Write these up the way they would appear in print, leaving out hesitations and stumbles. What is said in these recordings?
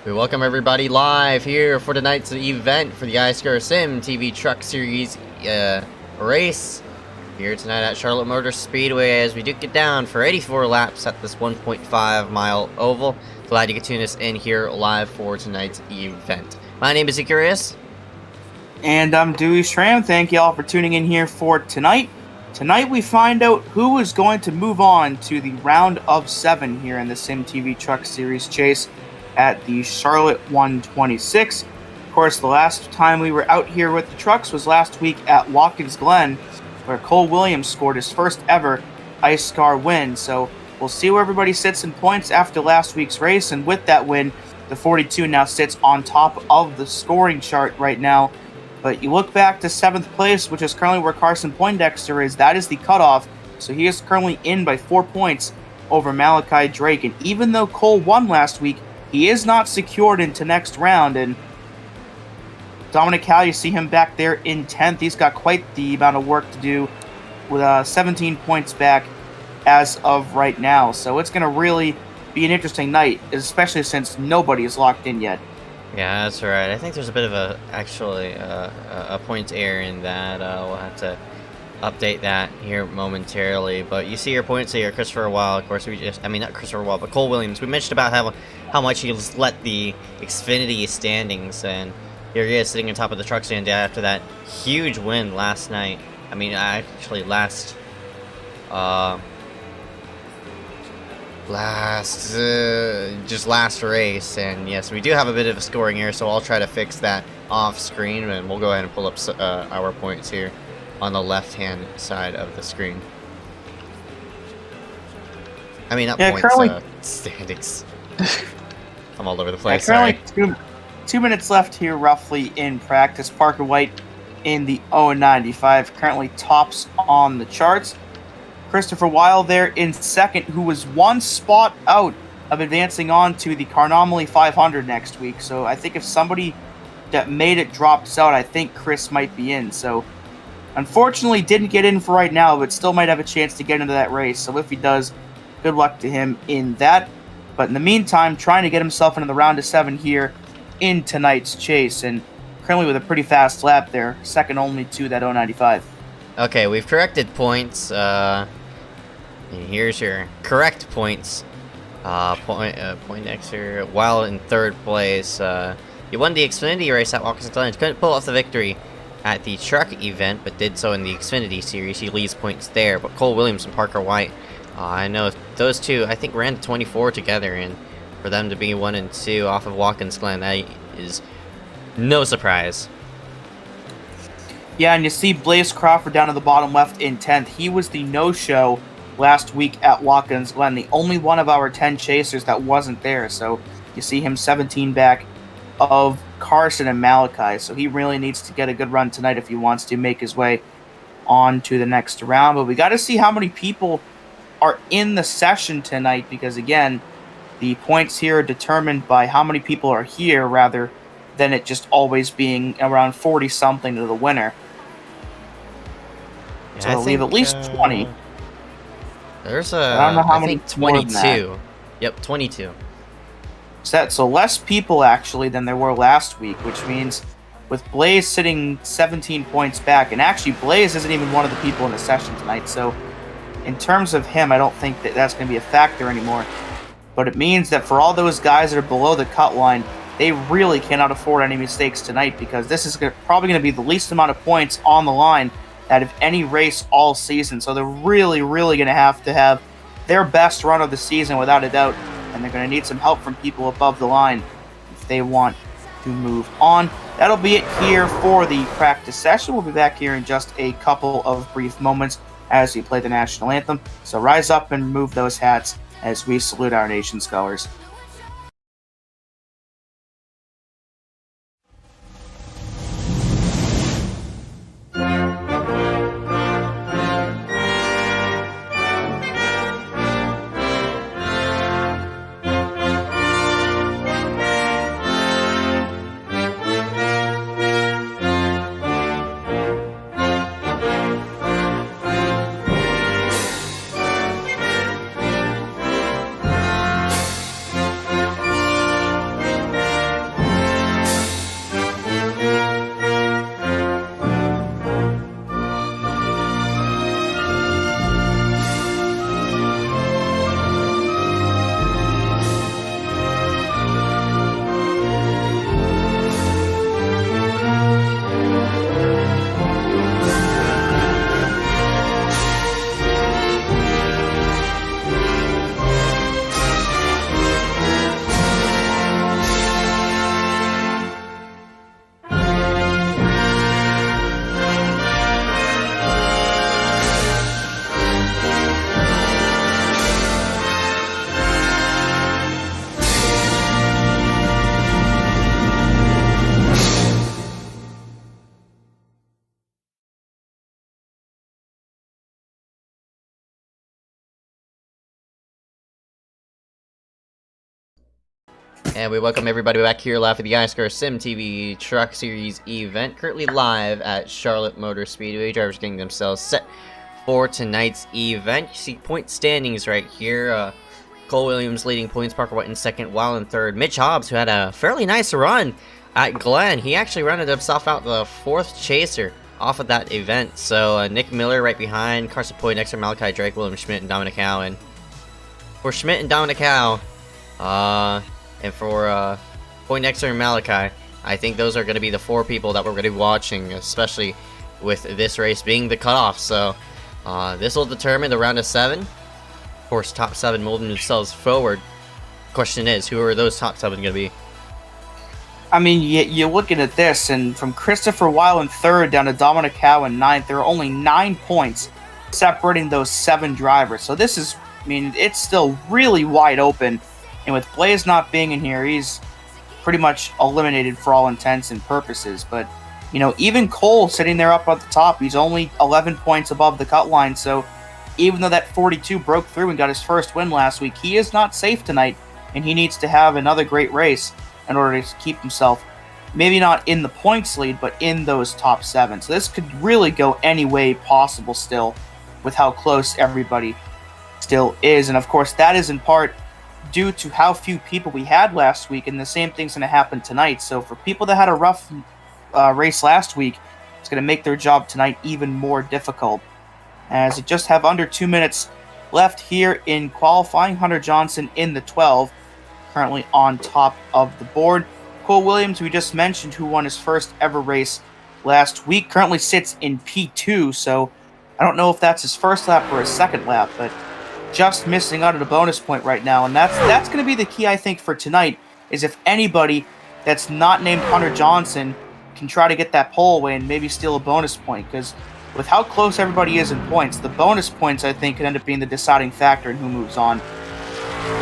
We welcome everybody live here for tonight's event for the iSCAR SYMTV Truck Series race here tonight at Charlotte Motor Speedway as we do get down for 84 laps at this 1.5 mile oval. Glad you could tune us in here live for tonight's event. My name is Ezeckiel Reyes. And I'm Dewey Schramm. Thank you all for tuning in here for tonight. Tonight we find out who is going to move on to the round of 7 here in the SYMTV Truck Series chase at the Charlotte 126. Of course, the last time we were out here with the trucks was last week at Watkins Glen, where Cole Williams scored his first ever iSCAR win. So we'll see where everybody sits in points after last week's race, and with that win, the 42 now sits on top of the scoring chart right now. But you look back to 7th place, which is currently where Carson Poindexter is. That is the cutoff. So he is currently in by 4 points over Malachi Drake. And even though Cole won last week, he is not secured into next round. And Dominic Howell, you see him back there in 10th. He's got quite the amount of work to do with 17 points back as of right now. So it's going to really be an interesting night, especially since nobody is locked in yet. Yeah, that's right. I think there's a bit of a points error in that. We'll have to update that here momentarily. But you see your points here, Christopher Wild. Of course, not Christopher Wild, but Cole Williams. We mentioned about how much he let the Xfinity standings, and here he is sitting on top of the truck stand after that huge win last night. Last race. And yes, we do have a bit of a scoring error, so I'll try to fix that off screen, and we'll go ahead and pull up our points here on the left hand side of the screen. Standings. I'm all over the place. Currently 2 minutes left here roughly in practice. Parker White in the 095 currently tops on the charts. Christopher Wild there in second, who was 1 spot out of advancing on to the Carnomaly 500 next week. So I think if somebody that made it drops out, I think Chris might be in. So unfortunately didn't get in for right now, but still might have a chance to get into that race. So if he does, good luck to him in that. But in the meantime, trying to get himself into the round of 7 here in tonight's chase. And currently with a pretty fast lap there, second only to that 095. Okay, we've corrected points. Here's your correct points. Poindexter, while in 3rd place. You won the Xfinity race at Watkins Glen. Couldn't pull off the victory at the truck event, but did so in the Xfinity series. He leads points there. But Cole Williams and Parker White, I know those two, I think, ran 24 together, and for them to be 1 and 2 off of Watkins Glen, that is no surprise. Yeah, and you see Blaze Crawford down at the bottom left in 10th. He was the no-show last week at Watkins Glen, the only one of our 10 chasers that wasn't there. So you see him 17 back of Carson and Malachi. So he really needs to get a good run tonight if he wants to make his way on to the next round. But we got to see how many people are in the session tonight, because, again, the points here are determined by how many people are here rather than it just always being around 40-something to the winner. Yeah, so I believe at least 20. There's I don't know how many 22. Yep, 22. So less people actually than there were last week, which means with Blaze sitting 17 points back, and actually Blaze isn't even one of the people in the session tonight, so in terms of him, I don't think that that's going to be a factor anymore. But it means that for all those guys that are below the cut line, they really cannot afford any mistakes tonight, because this is probably going to be the least amount of points on the line out of any race all season. So they're really, really going to have their best run of the season without a doubt, and they're going to need some help from people above the line if they want to move on. That'll be it here for the practice session. We'll be back here in just a couple of brief moments as we play the national anthem. So rise up and remove those hats as we salute our nation's colors. And we welcome everybody back here live for the iSCAR SYMTV Truck Series event, currently live at Charlotte Motor Speedway. Drivers getting themselves set for tonight's event. You see point standings right here. Cole Williams leading points, Parker White in second, while in third. Mitch Hobbs, who had a fairly nice run at Glen, he actually rounded himself out the fourth chaser off of that event. So Nick Miller right behind, Carson Poindexter, Malachi Drake, William Schmidt, and Dominic Howe. And for Schmidt and Dominic Howe, and for Poindexter and Malachi, I think those are going to be the four people that we're going to be watching, especially with this race being the cutoff. So this will determine the round of 7. Of course, top 7 moving themselves forward. Question is, who are those top 7 going to be? I mean, you're looking at this, and from Christopher Weil in 3rd down to Dominic Howe in 9th, there are only 9 points separating those 7 drivers. So this is, I mean, it's still really wide open. And with Blaze not being in here, he's pretty much eliminated for all intents and purposes. But, you know, even Cole sitting there up at the top, he's only 11 points above the cut line. So even though that 42 broke through and got his first win last week, he is not safe tonight. And he needs to have another great race in order to keep himself, maybe not in the points lead, but in those top 7. So this could really go any way possible still with how close everybody still is. And of course, that is in part due to how few people we had last week, and the same thing's going to happen tonight. So for people that had a rough race last week, it's going to make their job tonight even more difficult. As we just have under 2 minutes left here in qualifying, Hunter Johnson in the 12, currently on top of the board. Cole Williams, we just mentioned, who won his first ever race last week, currently sits in P2, so I don't know if that's his first lap or his second lap, but just missing out at a bonus point right now. And that's going to be the key, I think, for tonight, is if anybody that's not named Hunter Johnson can try to get that pole away and maybe steal a bonus point, because with how close everybody is in points, the bonus points, I think, could end up being the deciding factor in who moves on.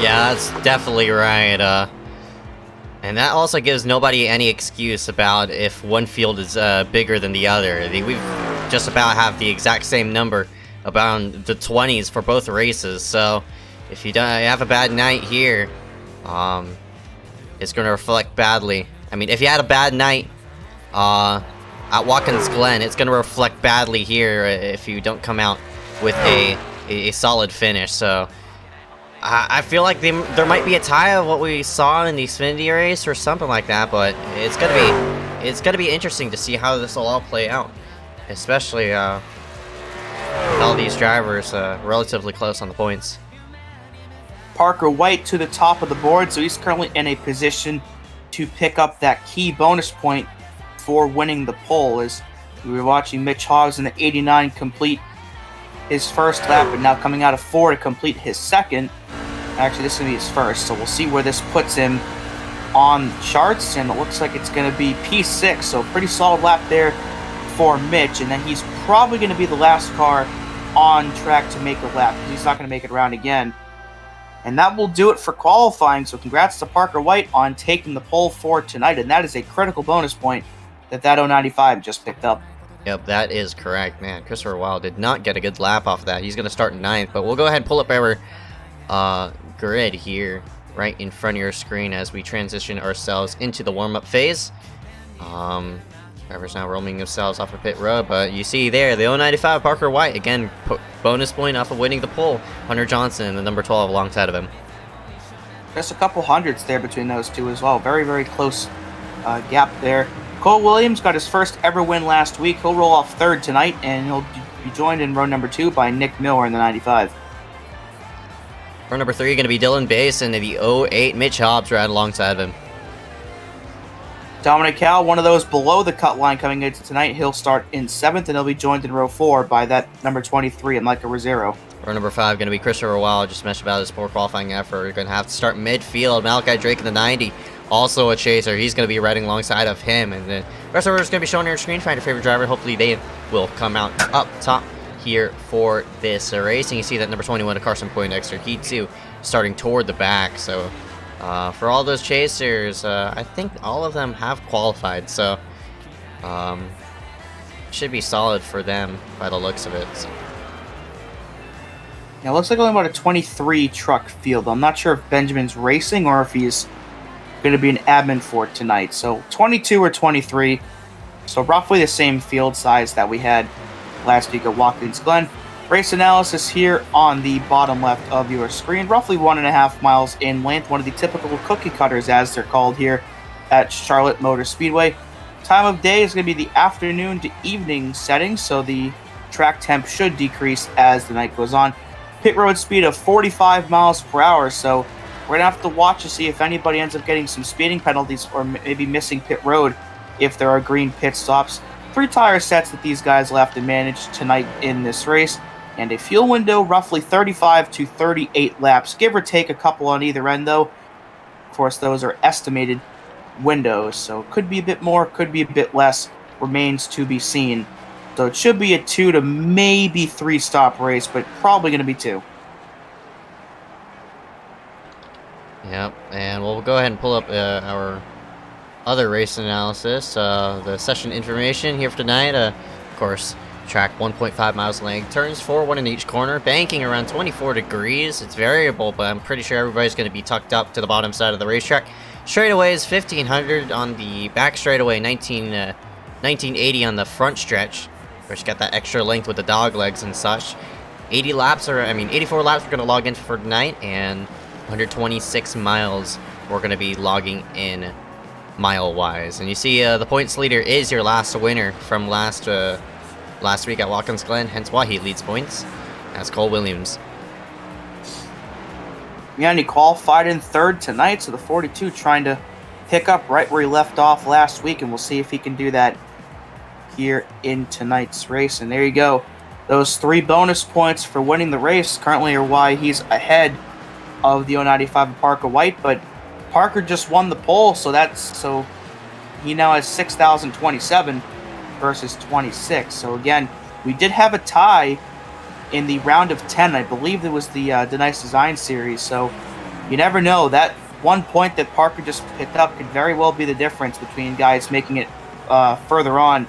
Yeah, that's definitely right. And that also gives nobody any excuse about if one field is bigger than the other. We just about have the exact same number, about the 20s for both races. So if you don't have a bad night here, it's going to reflect badly. I mean, if you had a bad night at Watkins Glen, it's going to reflect badly here if you don't come out with a solid finish. So I feel like there might be a tie of what we saw in the Xfinity race or something like that, but it's gonna be interesting to see how this will all play out, especially with all these drivers relatively close on the points. Parker White to the top of the board, so he's currently in a position to pick up that key bonus point for winning the pole. As we were watching Mitch Hobbs in the 89 complete his first lap, and now coming out of 4 to complete his second. Actually, this is going to be his first, so we'll see where this puts him on charts, and it looks like it's going to be P6, so pretty solid lap there for Mitch, and then he's probably going to be the last car on track to make a lap, because he's not going to make it around again. And that will do it for qualifying, so congrats to Parker White on taking the pole for tonight, and that is a critical bonus point that 095 just picked up. Yep, that is correct, man. Christopher Weil did not get a good lap off of that. He's going to start in 9th, but we'll go ahead and pull up our grid here right in front of your screen as we transition ourselves into the warm-up phase. Drivers now roaming themselves off of pit road, but you see there the 095 Parker White, again, bonus point off of winning the pole. Hunter Johnson, the number 12, alongside of him. Just a couple hundreds there between those two as well. Very, very close gap there. Cole Williams got his first ever win last week. He'll roll off 3rd tonight, and he'll be joined in row number 2 by Nick Miller in the 95. Row number 3 going to be Dylan Bass, and the 08 Mitch Hobbs right alongside of him. Dominic Howe, one of those below the cut line coming into tonight. He'll start in 7th, and he'll be joined in row 4 by that number 23, Micah Rosero. Row number 5 going to be Christopher Weil. Just mentioned about his poor qualifying effort. We're going to have to start midfield. Malachi Drake in the 90, also a chaser. He's going to be riding alongside of him. And the rest of our is going to be shown on your screen. Find your favorite driver. Hopefully they will come out up top here for this race. And you see that number 21, Carson Poindexter, he too starting toward the back. So for all those chasers, I think all of them have qualified. So should be solid for them by the looks of it. Yeah, it looks like only about a 23 truck field. I'm not sure if Benjamin's racing or if he's going to be an admin for tonight. So 22 or 23. So roughly the same field size that we had last week at Watkins Glen. Race analysis here on the bottom left of your screen. Roughly 1.5 miles in length. One of the typical cookie cutters, as they're called here at Charlotte Motor Speedway. Time of day is going to be the afternoon to evening setting, so the track temp should decrease as the night goes on. Pit road speed of 45 miles per hour, so we're going to have to watch to see if anybody ends up getting some speeding penalties or maybe missing pit road if there are green pit stops. 3 tire sets that these guys will have to manage tonight in this race, and a fuel window roughly 35 to 38 laps, give or take a couple on either end though. Of course, those are estimated windows, so could be a bit more, could be a bit less, remains to be seen. So it should be a 2 to maybe 3 stop race, but probably going to be 2. Yep, and we'll go ahead and pull up our other race analysis, the session information here for tonight. Of course, track 1.5 miles length, turns 4, 1 in each corner, banking around 24 degrees. It's variable, but I'm pretty sure everybody's going to be tucked up to the bottom side of the racetrack. Straightaway is 1500 on the back straightaway, 1980 on the front stretch, which got that extra length with the dog legs and such. 84 laps we're going to log in for tonight, and 126 miles we're going to be logging in mile-wise. And you see the points leader is your last winner from last week at Watkins Glen, hence why he leads points. That's Cole Williams. Yeah, and he qualified in 3rd tonight, so the 42 trying to pick up right where he left off last week, and we'll see if he can do that here in tonight's race. And there you go. Those 3 bonus points for winning the race currently are why he's ahead of the 095 of Parker White, but Parker just won the pole, so he now has 6,027 versus 26. So again, we did have a tie in the round of 10. I believe it was the Nice Design Series, so you never know. That 1 point that Parker just picked up could very well be the difference between guys making it further on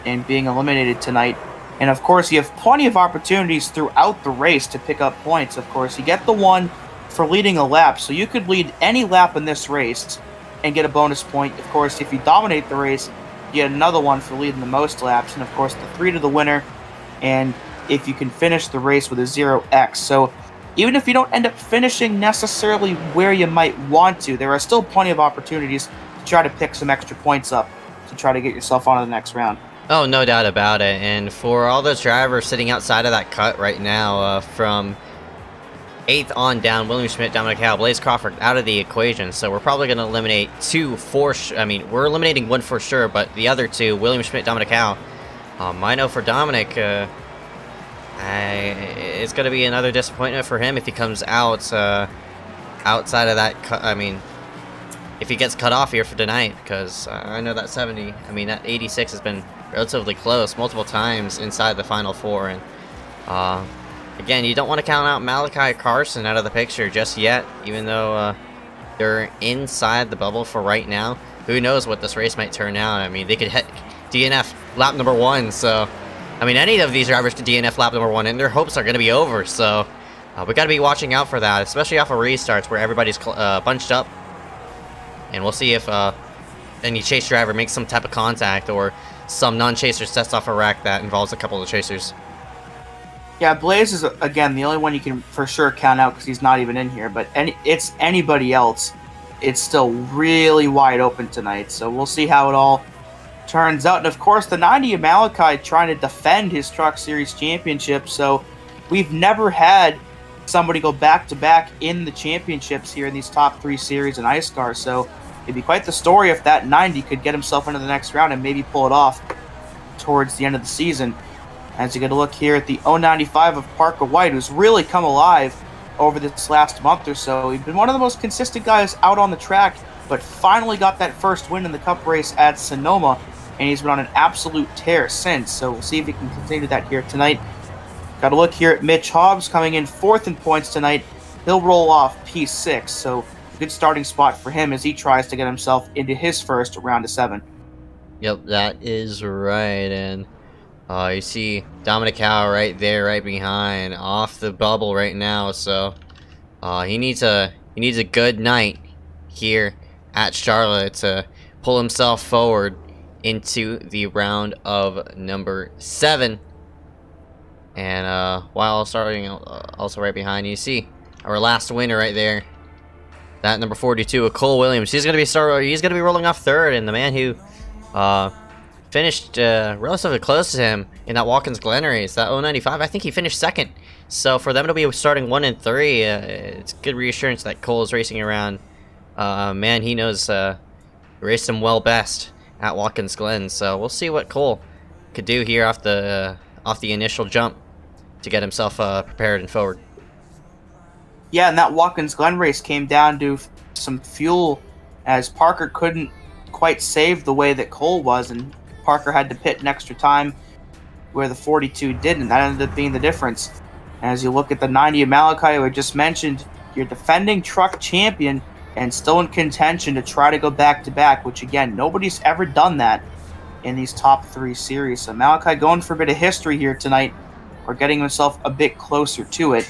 and being eliminated tonight. And of course, you have plenty of opportunities throughout the race to pick up points. Of course, you get the one for leading a lap, so you could lead any lap in this race and get a bonus point. Of course, if you dominate the race, you get another one for leading the most laps, and of course the 3 to the winner, and if you can finish the race with a 0x. So even if you don't end up finishing necessarily where you might want to, there are still plenty of opportunities to try to pick some extra points up to try to get yourself on to the next round. Oh, no doubt about it. And for all those drivers sitting outside of that cut right now, from 8th on down, William Schmidt, Dominic Howell, Blaze Crawford out of the equation. So we're probably going to eliminate 2 for sure. I mean, we're eliminating 1 for sure, but the other 2, William Schmidt, Dominic Howell. I know for Dominic, it's going to be another disappointment for him if he comes out outside of that cut. I mean, if he gets cut off here for tonight, because I know that 70, I mean, that 86 has been relatively close multiple times inside the final 4. And again, you don't want to count out Malachi Carson out of the picture just yet, even though they're inside the bubble for right now. Who knows what this race might turn out. I mean, they could hit DNF lap number 1, so I mean, any of these drivers could DNF lap number 1, and their hopes are going to be over. So we got to be watching out for that, especially off of restarts where everybody's bunched up. And we'll see if any chase driver makes some type of contact, or some non-chaser sets off a wreck that involves a couple of chasers. Yeah, Blaze is, again, the only one you can for sure count out because he's not even in here. But it's anybody else. It's still really wide open tonight. So we'll see how it all turns out. And of course, the 90 of Malachi trying to defend his Truck Series championship. So we've never had somebody go back-to-back in the championships here in these top 3 series in iSCAR. So it'd be quite the story if that 90 could get himself into the next round and maybe pull it off towards the end of the season. As you get a look here at the 095 of Parker White, who's really come alive over this last month or so. He's been one of the most consistent guys out on the track, but finally got that first win in the Cup race at Sonoma, and he's been on an absolute tear since. So we'll see if he can continue that here tonight. Got a look here at Mitch Hobbs coming in 4th in points tonight. He'll roll off P6, so a good starting spot for him as he tries to get himself into his first round of 7. Yep, that is right. And you see Dominic Howell right there, right behind, off the bubble right now. So he needs a good night here at Charlotte to pull himself forward into the round of number 7. And while starting also right behind you, see our last winner right there. That number 42, Cole Williams. He's gonna be rolling off 3rd, and the man who finished relatively close to him in that Watkins Glen race, that 095, I think he finished 2nd. So for them to be starting 1 and 3, it's good reassurance that Cole is racing around. Man, he knows raced him well best at Watkins Glen. So we'll see what Cole could do here off the initial jump to get himself prepared and forward. Yeah, and that Watkins Glen race came down to some fuel, as Parker couldn't quite save the way that Cole was, and Parker had to pit an extra time where the 42 didn't. That ended up being the difference. As you look at the 90 of Malachi, who I just mentioned, you're defending truck champion and still in contention to try to go back-to-back, which, again, nobody's ever done that in these top 3 series. So Malachi going for a bit of history here tonight, or getting himself a bit closer to it.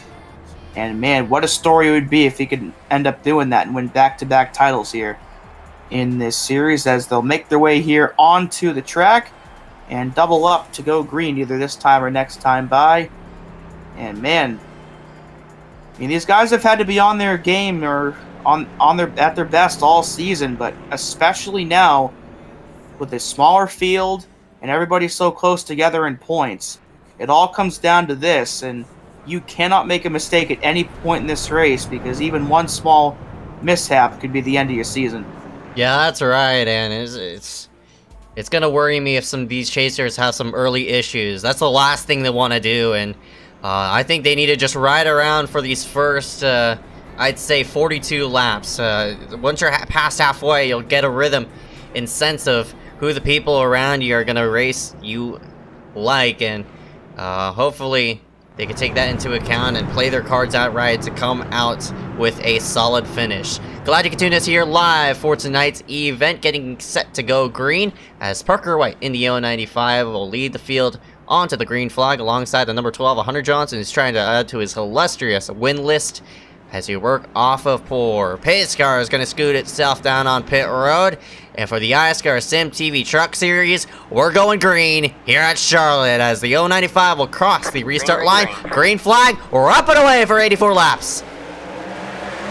And, man, what a story it would be if he could end up doing that and win back-to-back titles here in this series, as they'll make their way here onto the track and double up to go green either this time or next time by. And, man, I mean, these guys have had to be on their game or at their best all season, but especially now with a smaller field and everybody so close together in points. It all comes down to this, and you cannot make a mistake at any point in this race, because even one small mishap could be the end of your season. Yeah, that's right, and it's gonna worry me if some of these chasers have some early issues. That's the last thing they want to do, and I think they need to just ride around for these first, I'd say 42 laps. Once you're past halfway, you'll get a rhythm and sense of who the people around you are gonna race you like, and hopefully they can take that into account and play their cards out right to come out with a solid finish. Glad you can tune us here live for tonight's event, getting set to go green, as Parker White in the 095 will lead the field onto the green flag alongside the number 12, Hunter Johnson, who's trying to add to his illustrious win list as we work off of poor. iSCAR is going to scoot itself down on pit road. And for the iSCAR SYMTV Truck Series, we're going green here at Charlotte, as the 095 will cross the restart line. Green flag, we're up and away for 84 laps.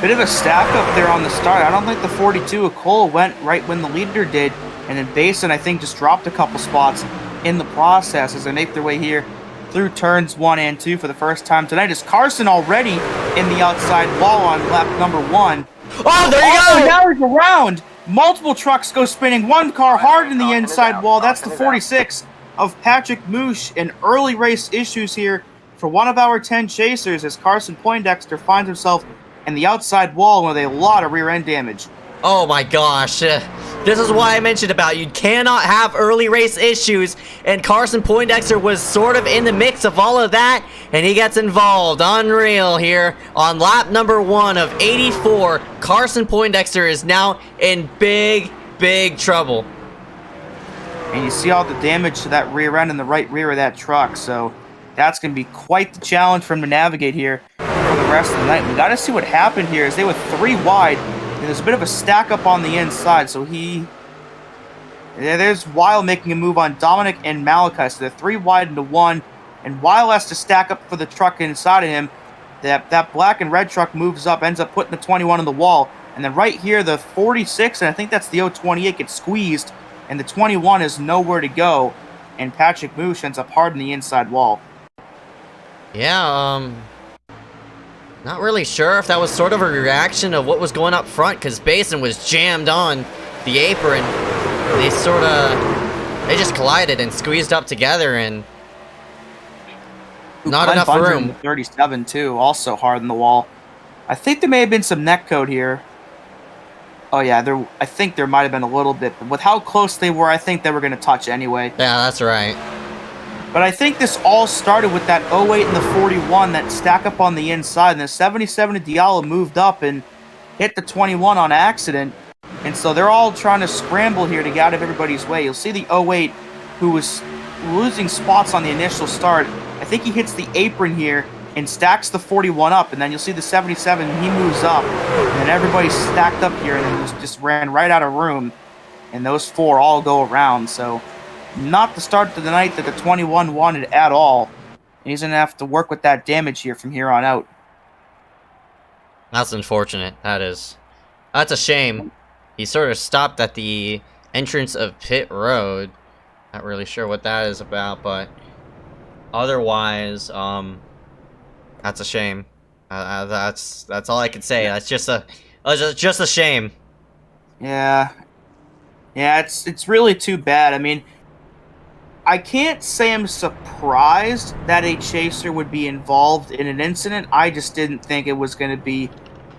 Bit of a stack up there on the start. I don't think the 42 of Cole went right when the leader did. And then Basin, I think, just dropped a couple spots in the process as they make their way here through turns 1 and 2 for the first time tonight. Is Carson already in the outside wall on lap number 1? Oh, there you go! Now he's around! Multiple trucks go spinning. One car hard in the inside wall. That's the 46 of Patrick Moosh. And early race issues here for one of our 10 chasers, as Carson Poindexter finds himself in the outside wall with a lot of rear end damage. Oh my gosh, this is why I mentioned about you cannot have early race issues, and Carson Poindexter was sort of in the mix of all of that, and he gets involved. Unreal here on lap number 1 of 84. Carson Poindexter is now in big trouble. And you see all the damage to that rear end and the right rear of that truck, so that's going to be quite the challenge for him to navigate here for the rest of the night. We got to see what happened here, as they were 3 wide. And there's a bit of a stack up on the inside, so there's Weil making a move on Dominic and Malachi, so they're 3 wide into 1, and Weil has to stack up for the truck inside of him. That black and red truck moves up, ends up putting the 21 on the wall, and then right here the 46, and I think that's the 028, gets squeezed, and the 21 is nowhere to go, and Patrick Moosh ends up hard in the inside wall. Yeah, not really sure if that was sort of a reaction of what was going up front, because Basin was jammed on the apron. They just collided and squeezed up together, and not enough room. 37 too, also hard in the wall. I think there may have been some neck code here. Oh yeah, I think there might have been a little bit, but with how close they were, I think they were going to touch anyway. Yeah, that's right. But I think this all started with that 08 and the 41 that stack up on the inside. And the 77 of Diallo moved up and hit the 21 on accident. And so they're all trying to scramble here to get out of everybody's way. You'll see the 08, who was losing spots on the initial start. I think he hits the apron here and stacks the 41 up, and then you'll see the 77, he moves up, and then everybody's stacked up here, and then just ran right out of room, and those 4 all go around. So not the start to the night that the 21 wanted at all, and he's going to have to work with that damage here from here on out. That's unfortunate. That's a shame. He sort of stopped at the entrance of pit road. Not really sure what that is about, but otherwise, that's a shame. That's all I can say. That's just a shame. Yeah, it's really too bad. I mean, I can't say I'm surprised that a chaser would be involved in an incident. I just didn't think it was going to be,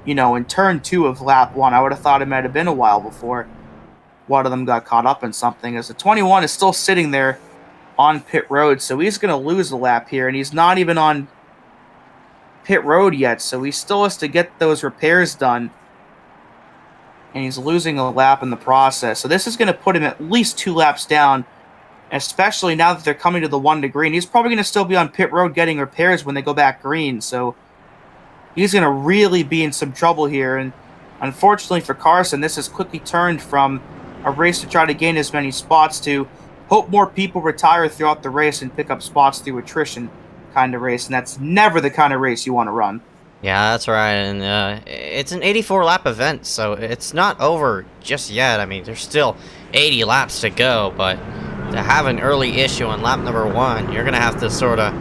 in turn 2 of lap 1. I would have thought it might have been a while before one of them got caught up in something, as the 21 is still sitting there on pit road, so he's going to lose a lap here, and he's not even on pit road yet, so he still has to get those repairs done, and he's losing a lap in the process. So this is going to put him at least 2 laps down, especially now that they're coming to the 1 to green. He's probably going to still be on pit road getting repairs when they go back green, so he's going to really be in some trouble here. And unfortunately for Carson, this has quickly turned from a race to try to gain as many spots to hope more people retire throughout the race and pick up spots through attrition kind of race, and that's never the kind of race you want to run. Yeah, that's right, and it's an 84-lap event, so it's not over just yet. I mean, there's still 80 laps to go, but to have an early issue on lap number 1, you're going to have to sort of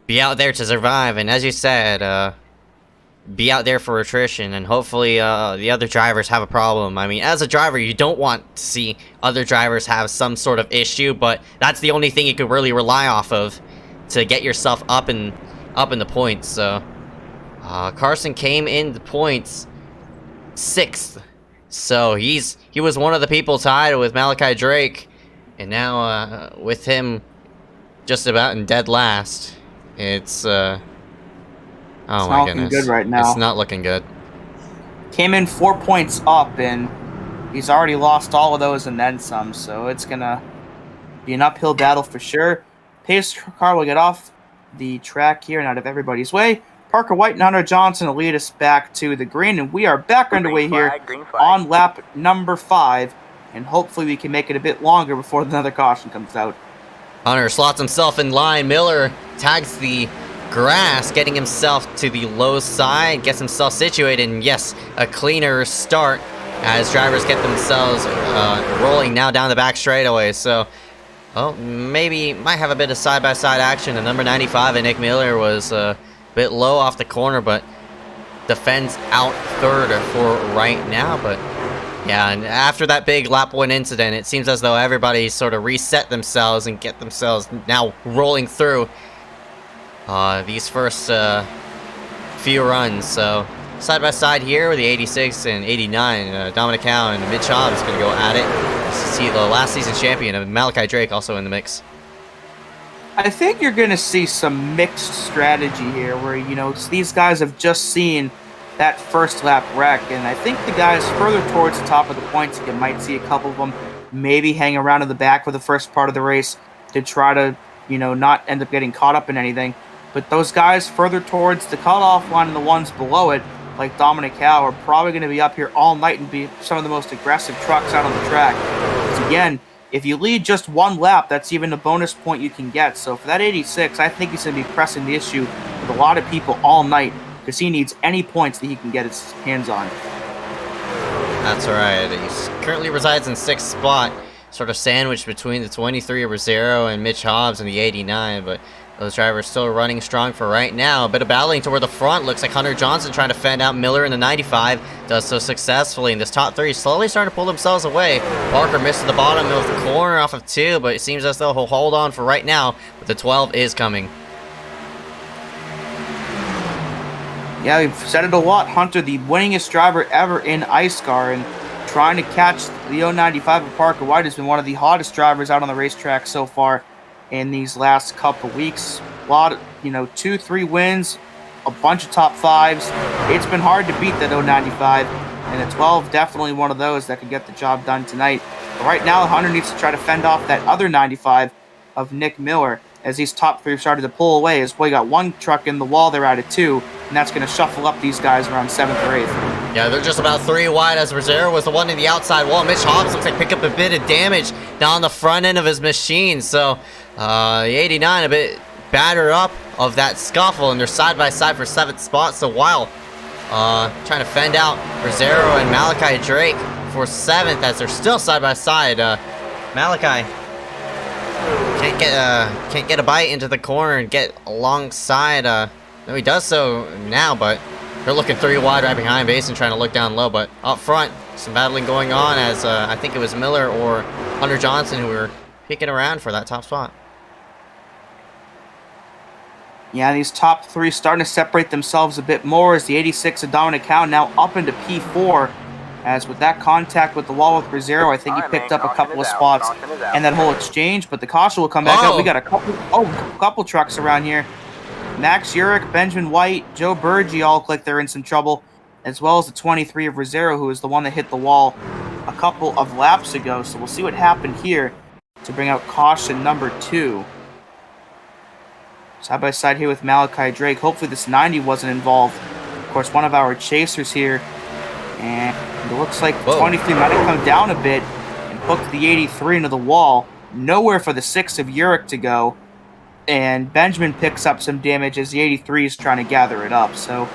be out there to survive, and as you said, be out there for attrition, and hopefully the other drivers have a problem. I mean, as a driver, you don't want to see other drivers have some sort of issue, but that's the only thing you could really rely off of to get yourself up in the points. So Carson came in the points 6th, so he was one of the people tied with Malachi Drake, and now with him just about in dead last, it's oh my goodness. Good right now. It's not looking good. Came in 4 points up, and he's already lost all of those and then some, so it's going to be an uphill battle for sure. Pace car will get off the track here and out of everybody's way. Parker White and Hunter Johnson will lead us back to the green, and we are back underway here on lap number 5, and hopefully we can make it a bit longer before another caution comes out. Hunter slots himself in line. Miller tags the grass, getting himself to the low side, gets himself situated, and yes, a cleaner start as drivers get themselves rolling now down the back straightaway. So, well, maybe might have a bit of side-by-side action. The number 95 and Nick Miller was a bit low off the corner, but defends out 3rd for right now. But yeah, and after that big lap 1 incident, it seems as though everybody sort of reset themselves and get themselves now rolling through these first few runs. So side by side here with the 86 and 89, Dominic Howe and Mitch Hobbs is going to go at it. See the last season champion of Malachi Drake also in the mix. I think you're going to see some mixed strategy here where, these guys have just seen that first lap wreck, and I think the guys further towards the top of the points, you might see a couple of them maybe hang around in the back for the first part of the race to try to, not end up getting caught up in anything. But those guys further towards the cutoff line and the ones below it, like Dominic Howe, are probably going to be up here all night and be some of the most aggressive trucks out on the track. Because again, if you lead just 1 lap, that's even a bonus point you can get. So for that 86, I think he's going to be pressing the issue with a lot of people all night because he needs any points that he can get his hands on. That's right. He currently resides in 6th spot, sort of sandwiched between the 23 Rosero and Mitch Hobbs and the 89, but those drivers still running strong for right now. A bit of battling toward the front. Looks like Hunter Johnson trying to fend out Miller in the 95. Does so successfully. And this top 3 slowly starting to pull themselves away. Parker misses the bottom of the corner off of 2, but it seems as though he'll hold on for right now. But the 12 is coming. Yeah, we've said it a lot. Hunter, the winningest driver ever in iSCAR, and trying to catch the 095 of Parker White has been one of the hottest drivers out on the racetrack so far in these last couple weeks. A lot of, 2-3 wins, a bunch of top 5s. It's been hard to beat that 095, and the 12 definitely one of those that could get the job done tonight. But right now, Hunter needs to try to fend off that other 95 of Nick Miller. as these top three started to pull away. As we got one truck in the wall, they're out of 2, and that's going to shuffle up these guys around 7th or 8th. Yeah, they're just about 3 wide as Rosero was the one in the outside wall. Mitch Hobbs looks like picked up a bit of damage down the front end of his machine. So the 89 a bit battered up of that scuffle, and they're side by side for 7th spot. So while trying to fend out Rosero and Malachi Drake for 7th, as they're still side by side. Malachi can't get a bite into the corner and get alongside. No, he does so now, but they're looking 3 wide right behind Basin, trying to look down low. But up front, some battling going on as I think it was Miller or Hunter Johnson who were kicking around for that top spot. Yeah, these top 3 starting to separate themselves a bit more as the 86 of Dominic Howe now up into P4. As with that contact with the wall with Rosero, I think he picked up a couple of spots and that whole exchange, but the caution will come back out. We got a couple trucks around here. Max Urich, Benjamin White, Joe Burgee all look like they're in some trouble, as well as the 23 of Rosero, who is the one that hit the wall a couple of laps ago. So we'll see what happened here to bring out caution number 2. Side by side here with Malachi Drake. Hopefully this 90 wasn't involved. Of course, one of our chasers here. And it looks like the 23 might have come down a bit and hooked the 83 into the wall. Nowhere for the 6 of Urich to go. And Benjamin picks up some damage as the 83 is trying to gather it up. So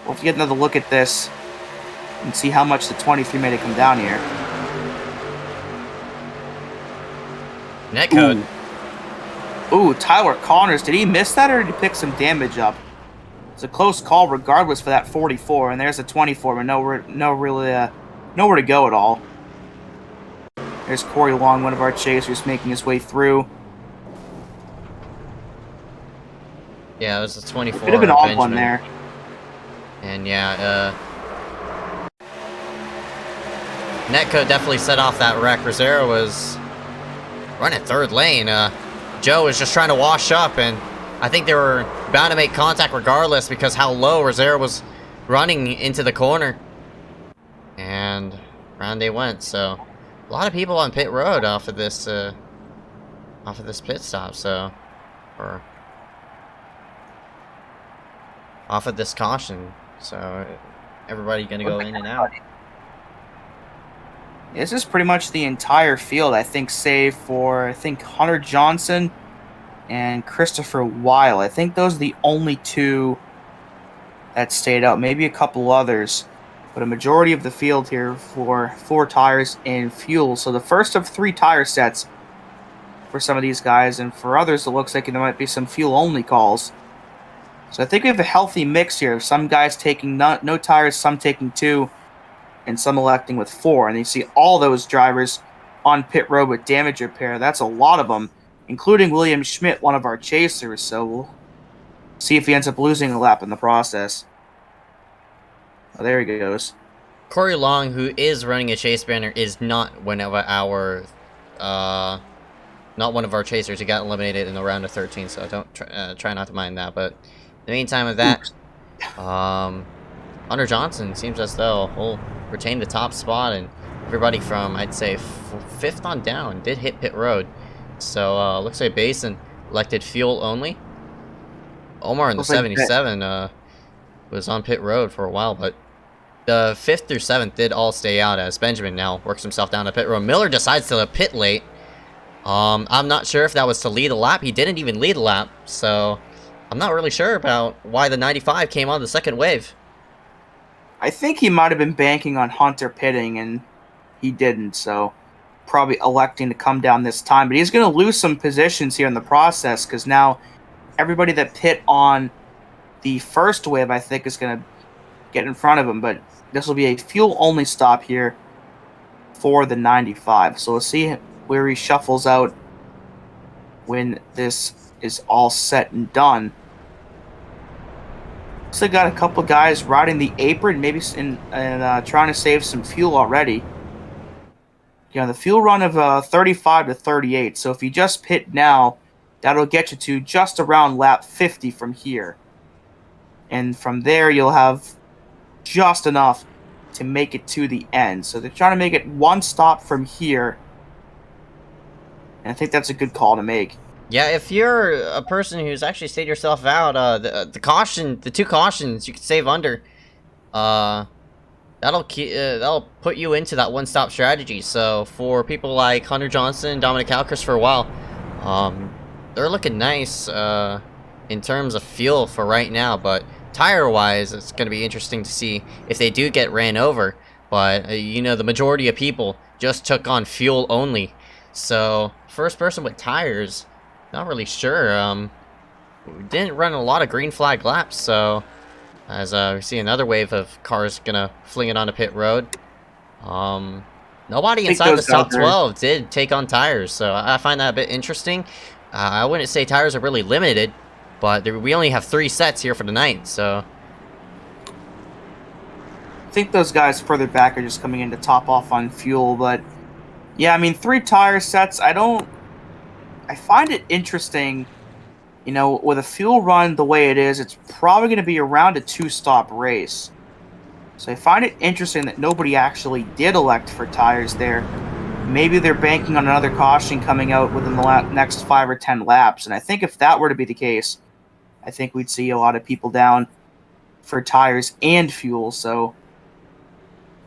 we'll get another look at this and see how much the 23 made it come down here. Netcode. Ooh, Tyler Connors. Did he miss that or did he pick some damage up? It's a close call regardless for that 44. And there's a 24, but nowhere to go at all. There's Corey Long, one of our chasers, making his way through. Yeah, it was a 24. Could have been off one there. And yeah, Netcode definitely set off that wreck. Rosero was running 3rd lane. Joe was just trying to wash up, and I think they were bound to make contact regardless because how low Rosero was running into the corner. And round they went. So a lot of people on pit road off of this pit stop. So or off of this caution. So everybody gonna go in and out. This is pretty much the entire field, I think, save for, Hunter Johnson and Christopher Weil. I think those are the only 2 that stayed out. Maybe a couple others. But a majority of the field here for 4 tires and fuel. So the first of 3 tire sets for some of these guys. And for others, it looks like there might be some fuel-only calls. So I think we have a healthy mix here. Some guys taking no tires, some taking 2. And some electing with 4. And you see all those drivers on pit road with damage repair. That's a lot of them, including William Schmidt, one of our chasers. So we'll see if he ends up losing a lap in the process. Oh, there he goes. Corey Long, who is running a chase banner, is not one of our chasers. He got eliminated in the round of 13, so don't try not to mind that. But in the meantime of that, Hunter Johnson seems as though he'll retain the top spot, and everybody from, I'd say, 5th on down did hit pit road. So looks like Basin elected fuel only. Omar in the 77 was on pit road for a while, but the 5th through 7th did all stay out as Benjamin now works himself down to pit road. Miller decides to pit late. I'm not sure if that was to lead a lap. He didn't even lead a lap, so I'm not really sure about why the 95 came on the second wave. I think he might have been banking on Hunter pitting, and he didn't, so probably electing to come down this time. But he's going to lose some positions here in the process, because now everybody that pit on the first wave, I think, is going to get in front of him. But this will be a fuel-only stop here for the 95. So we'll see where he shuffles out when this is all said and done. So got a couple guys riding the apron, maybe trying to save some fuel already. The fuel run of 35 to 38. So if you just pit now, that'll get you to just around lap 50 from here. And from there, you'll have just enough to make it to the end. So they're trying to make it one stop from here. And I think that's a good call to make. Yeah, if you're a person who's actually stayed yourself out, the two cautions you can save under, uh, that'll put you into that one-stop strategy. So for people like Hunter Johnson, Dominic Alcris for a while, they're looking nice, in terms of fuel for right now. But tire-wise, it's gonna be interesting to see if they do get ran over. But you know, the majority of people just took on fuel only. So first person with tires. Not really sure. We didn't run a lot of green flag laps, so as we see another wave of cars gonna fling it onto pit road. Nobody inside the top 12 did take on tires, so I find that a bit interesting. I wouldn't say tires are really limited, but we only have 3 sets here for the night, so. I think those guys further back are just coming in to top off on fuel, but yeah, I mean, 3 tire sets, I find it interesting, you know, with a fuel run the way it is, it's probably going to be around a 2-stop race. So I find it interesting that nobody actually did elect for tires there. Maybe they're banking on another caution coming out within the next 5 or 10 laps. And I think if that were to be the case, I think we'd see a lot of people down for tires and fuel. So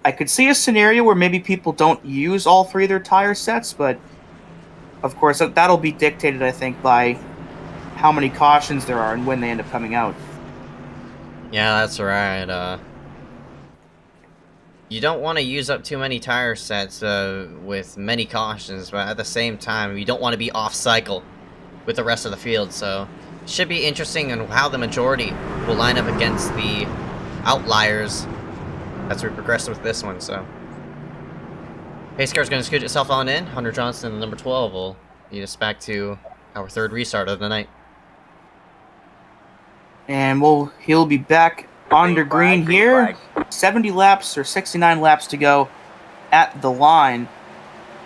I could see a scenario where maybe people don't use all 3 of their tire sets, but of course, that'll be dictated, I think, by how many cautions there are and when they end up coming out. Yeah, that's right. You don't want to use up too many tire sets with many cautions, but at the same time, you don't want to be off-cycle with the rest of the field, so it should be interesting on how the majority will line up against the outliers as we progress with this one, so. Pace car's going to scoot itself on in. Hunter Johnson, the number 12, will lead us back to our 3rd restart of the night. And he'll be back under green here. 70 laps or 69 laps to go at the line.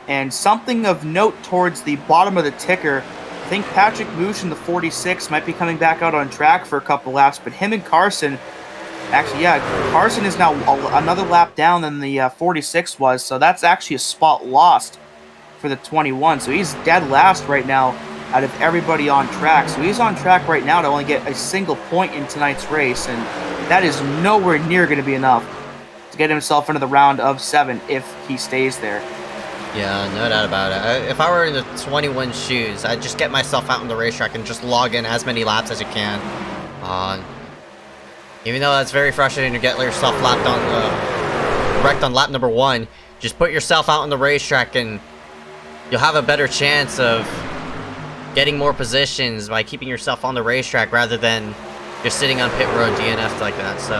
And something of note towards the bottom of the ticker, I think Patrick Moosh in the 46 might be coming back out on track for a couple laps, but him and Carson. Actually, yeah, Carson is now another lap down than the 46 was, so that's actually a spot lost for the 21. So he's dead last right now out of everybody on track. So he's on track right now to only get a single point in tonight's race, and that is nowhere near going to be enough to get himself into the round of 7 if he stays there. Yeah, no doubt about it. If I were in the 21 shoes, I'd just get myself out on the racetrack and just log in as many laps as you can. Even though that's very frustrating to get yourself wrecked on lap number 1, just put yourself out on the racetrack and you'll have a better chance of getting more positions by keeping yourself on the racetrack rather than just sitting on pit road DNF like that. So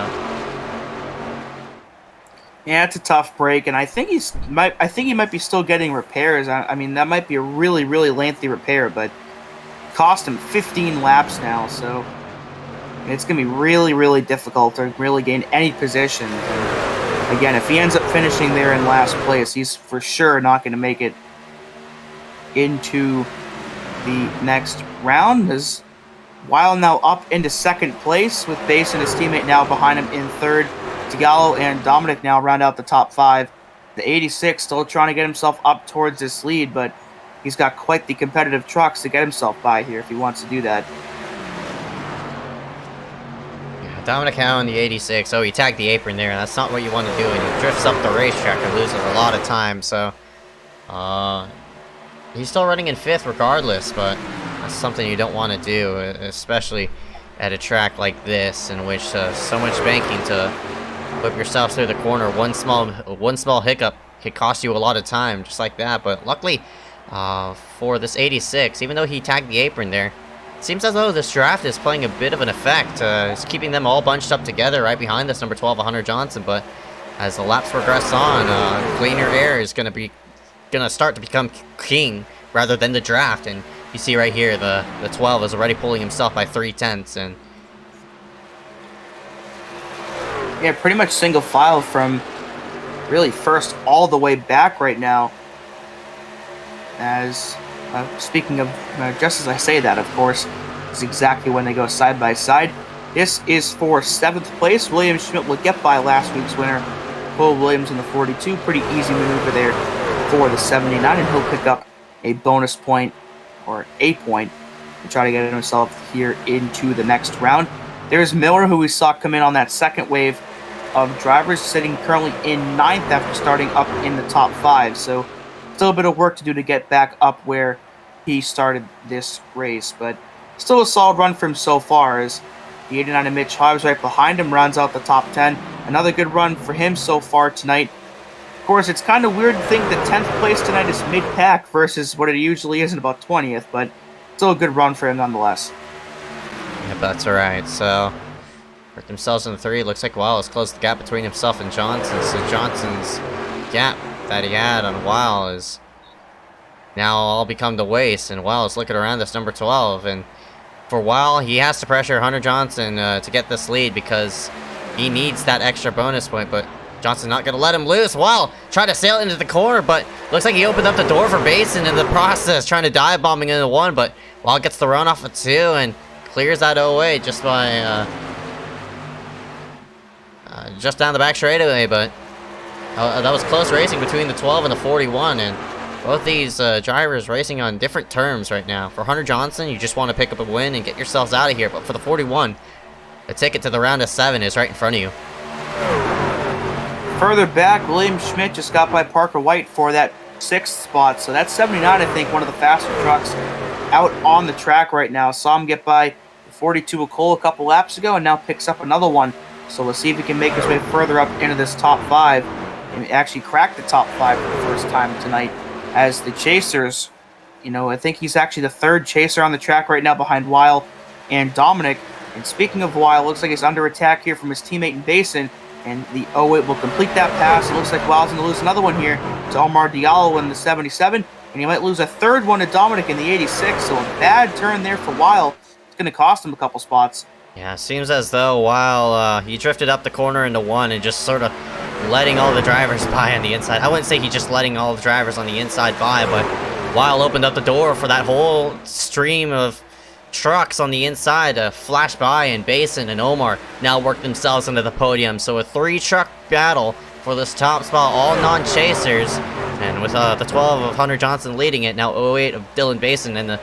yeah, it's a tough break, and I think he might be still getting repairs. I mean, that might be a really, really lengthy repair, but cost him 15 laps now, so it's going to be really, really difficult to really gain any position. And again, if he ends up finishing there in last place, he's for sure not going to make it into the next round. As Weil now up into 2nd place with Bass and his teammate now behind him in 3rd. Diallo and Dominic now round out the top 5. The 86 still trying to get himself up towards this lead, but he's got quite the competitive trucks to get himself by here if he wants to do that. Dominic Howe in the 86. Oh, he tagged the apron there. That's not what you want to do, and he drifts up the racetrack and loses a lot of time. So, he's still running in 5th regardless, but that's something you don't want to do, especially at a track like this, in which so much banking to whip yourself through the corner. One small hiccup could cost you a lot of time, just like that. But luckily, for this 86, even though he tagged the apron there, seems as though this draft is playing a bit of an effect. It's keeping them all bunched up together right behind this number 12, Hunter Johnson. But as the laps progress on, cleaner air is gonna start to become king rather than the draft. And you see right here, the 12 is already pulling himself by 3/10. And yeah, pretty much single file from really first all the way back right now. As speaking of, just as I say that, of course, is exactly when they go side by side. This is for 7th place. William Schmidt will get by last week's winner, Cole Williams in the 42. Pretty easy maneuver there for the 79, and he'll pick up a bonus point, or a point, to try to get himself here into the next round. There's Miller, who we saw come in on that second wave of drivers, sitting currently in 9th after starting up in the top 5. So still a bit of work to do to get back up where he started this race, but still a solid run for him so far, as the 89 of Mitch Hives right behind him rounds out the top 10. Another good run for him so far tonight. Of course, it's kind of weird to think that 10th place tonight is mid-pack versus what it usually is in about 20th, but still a good run for him nonetheless. Yeah, that's alright. So, put themselves in the 3. Looks like Weil has closed the gap between himself and Johnson. So Johnson's gap that he had on Weil is now all become the waste, and Weil is looking around this number 12. And for Weil, he has to pressure Hunter Johnson to get this lead because he needs that extra bonus point, but Johnson's not going to let him loose. Weil tried to sail into the corner, but looks like he opened up the door for Basin in the process, trying to dive bombing into 1, but Weil gets the run off of 2 and clears that away just by just down the back straightaway. But that was close racing between the 12 and the 41, and both these drivers racing on different terms right now. For Hunter Johnson, you just want to pick up a win and get yourselves out of here, but for the 41, the ticket to the round of 7 is right in front of you. Further back, William Schmidt just got by Parker White for that 6th spot, so that's 79, I think, one of the faster trucks out on the track right now. Saw him get by 42 of Cole a couple laps ago, and now picks up another one. So let's see if he can make his way further up into this top 5 and actually crack the top 5 for the first time tonight. As the chasers, I think he's actually the 3rd chaser on the track right now behind Weil and Dominic. And speaking of Weil, looks like he's under attack here from his teammate in Basin, and the 08 will complete that pass. It looks like Weil's going to lose another one here to Omar Diallo in the 77, and he might lose a 3rd one to Dominic in the 86, so a bad turn there for Weil. It's going to cost him a couple spots. Yeah, seems as though Weil, he drifted up the corner into 1 and just sort of letting all the drivers by on the inside. I wouldn't say he just letting all the drivers on the inside by, but Weil opened up the door for that whole stream of trucks on the inside to flash by, and Basin and Omar now work themselves into the podium. So a 3-truck battle for this top spot, all non-chasers, and with the 12 of Hunter Johnson leading it, now 08 of Dylan Basin, and the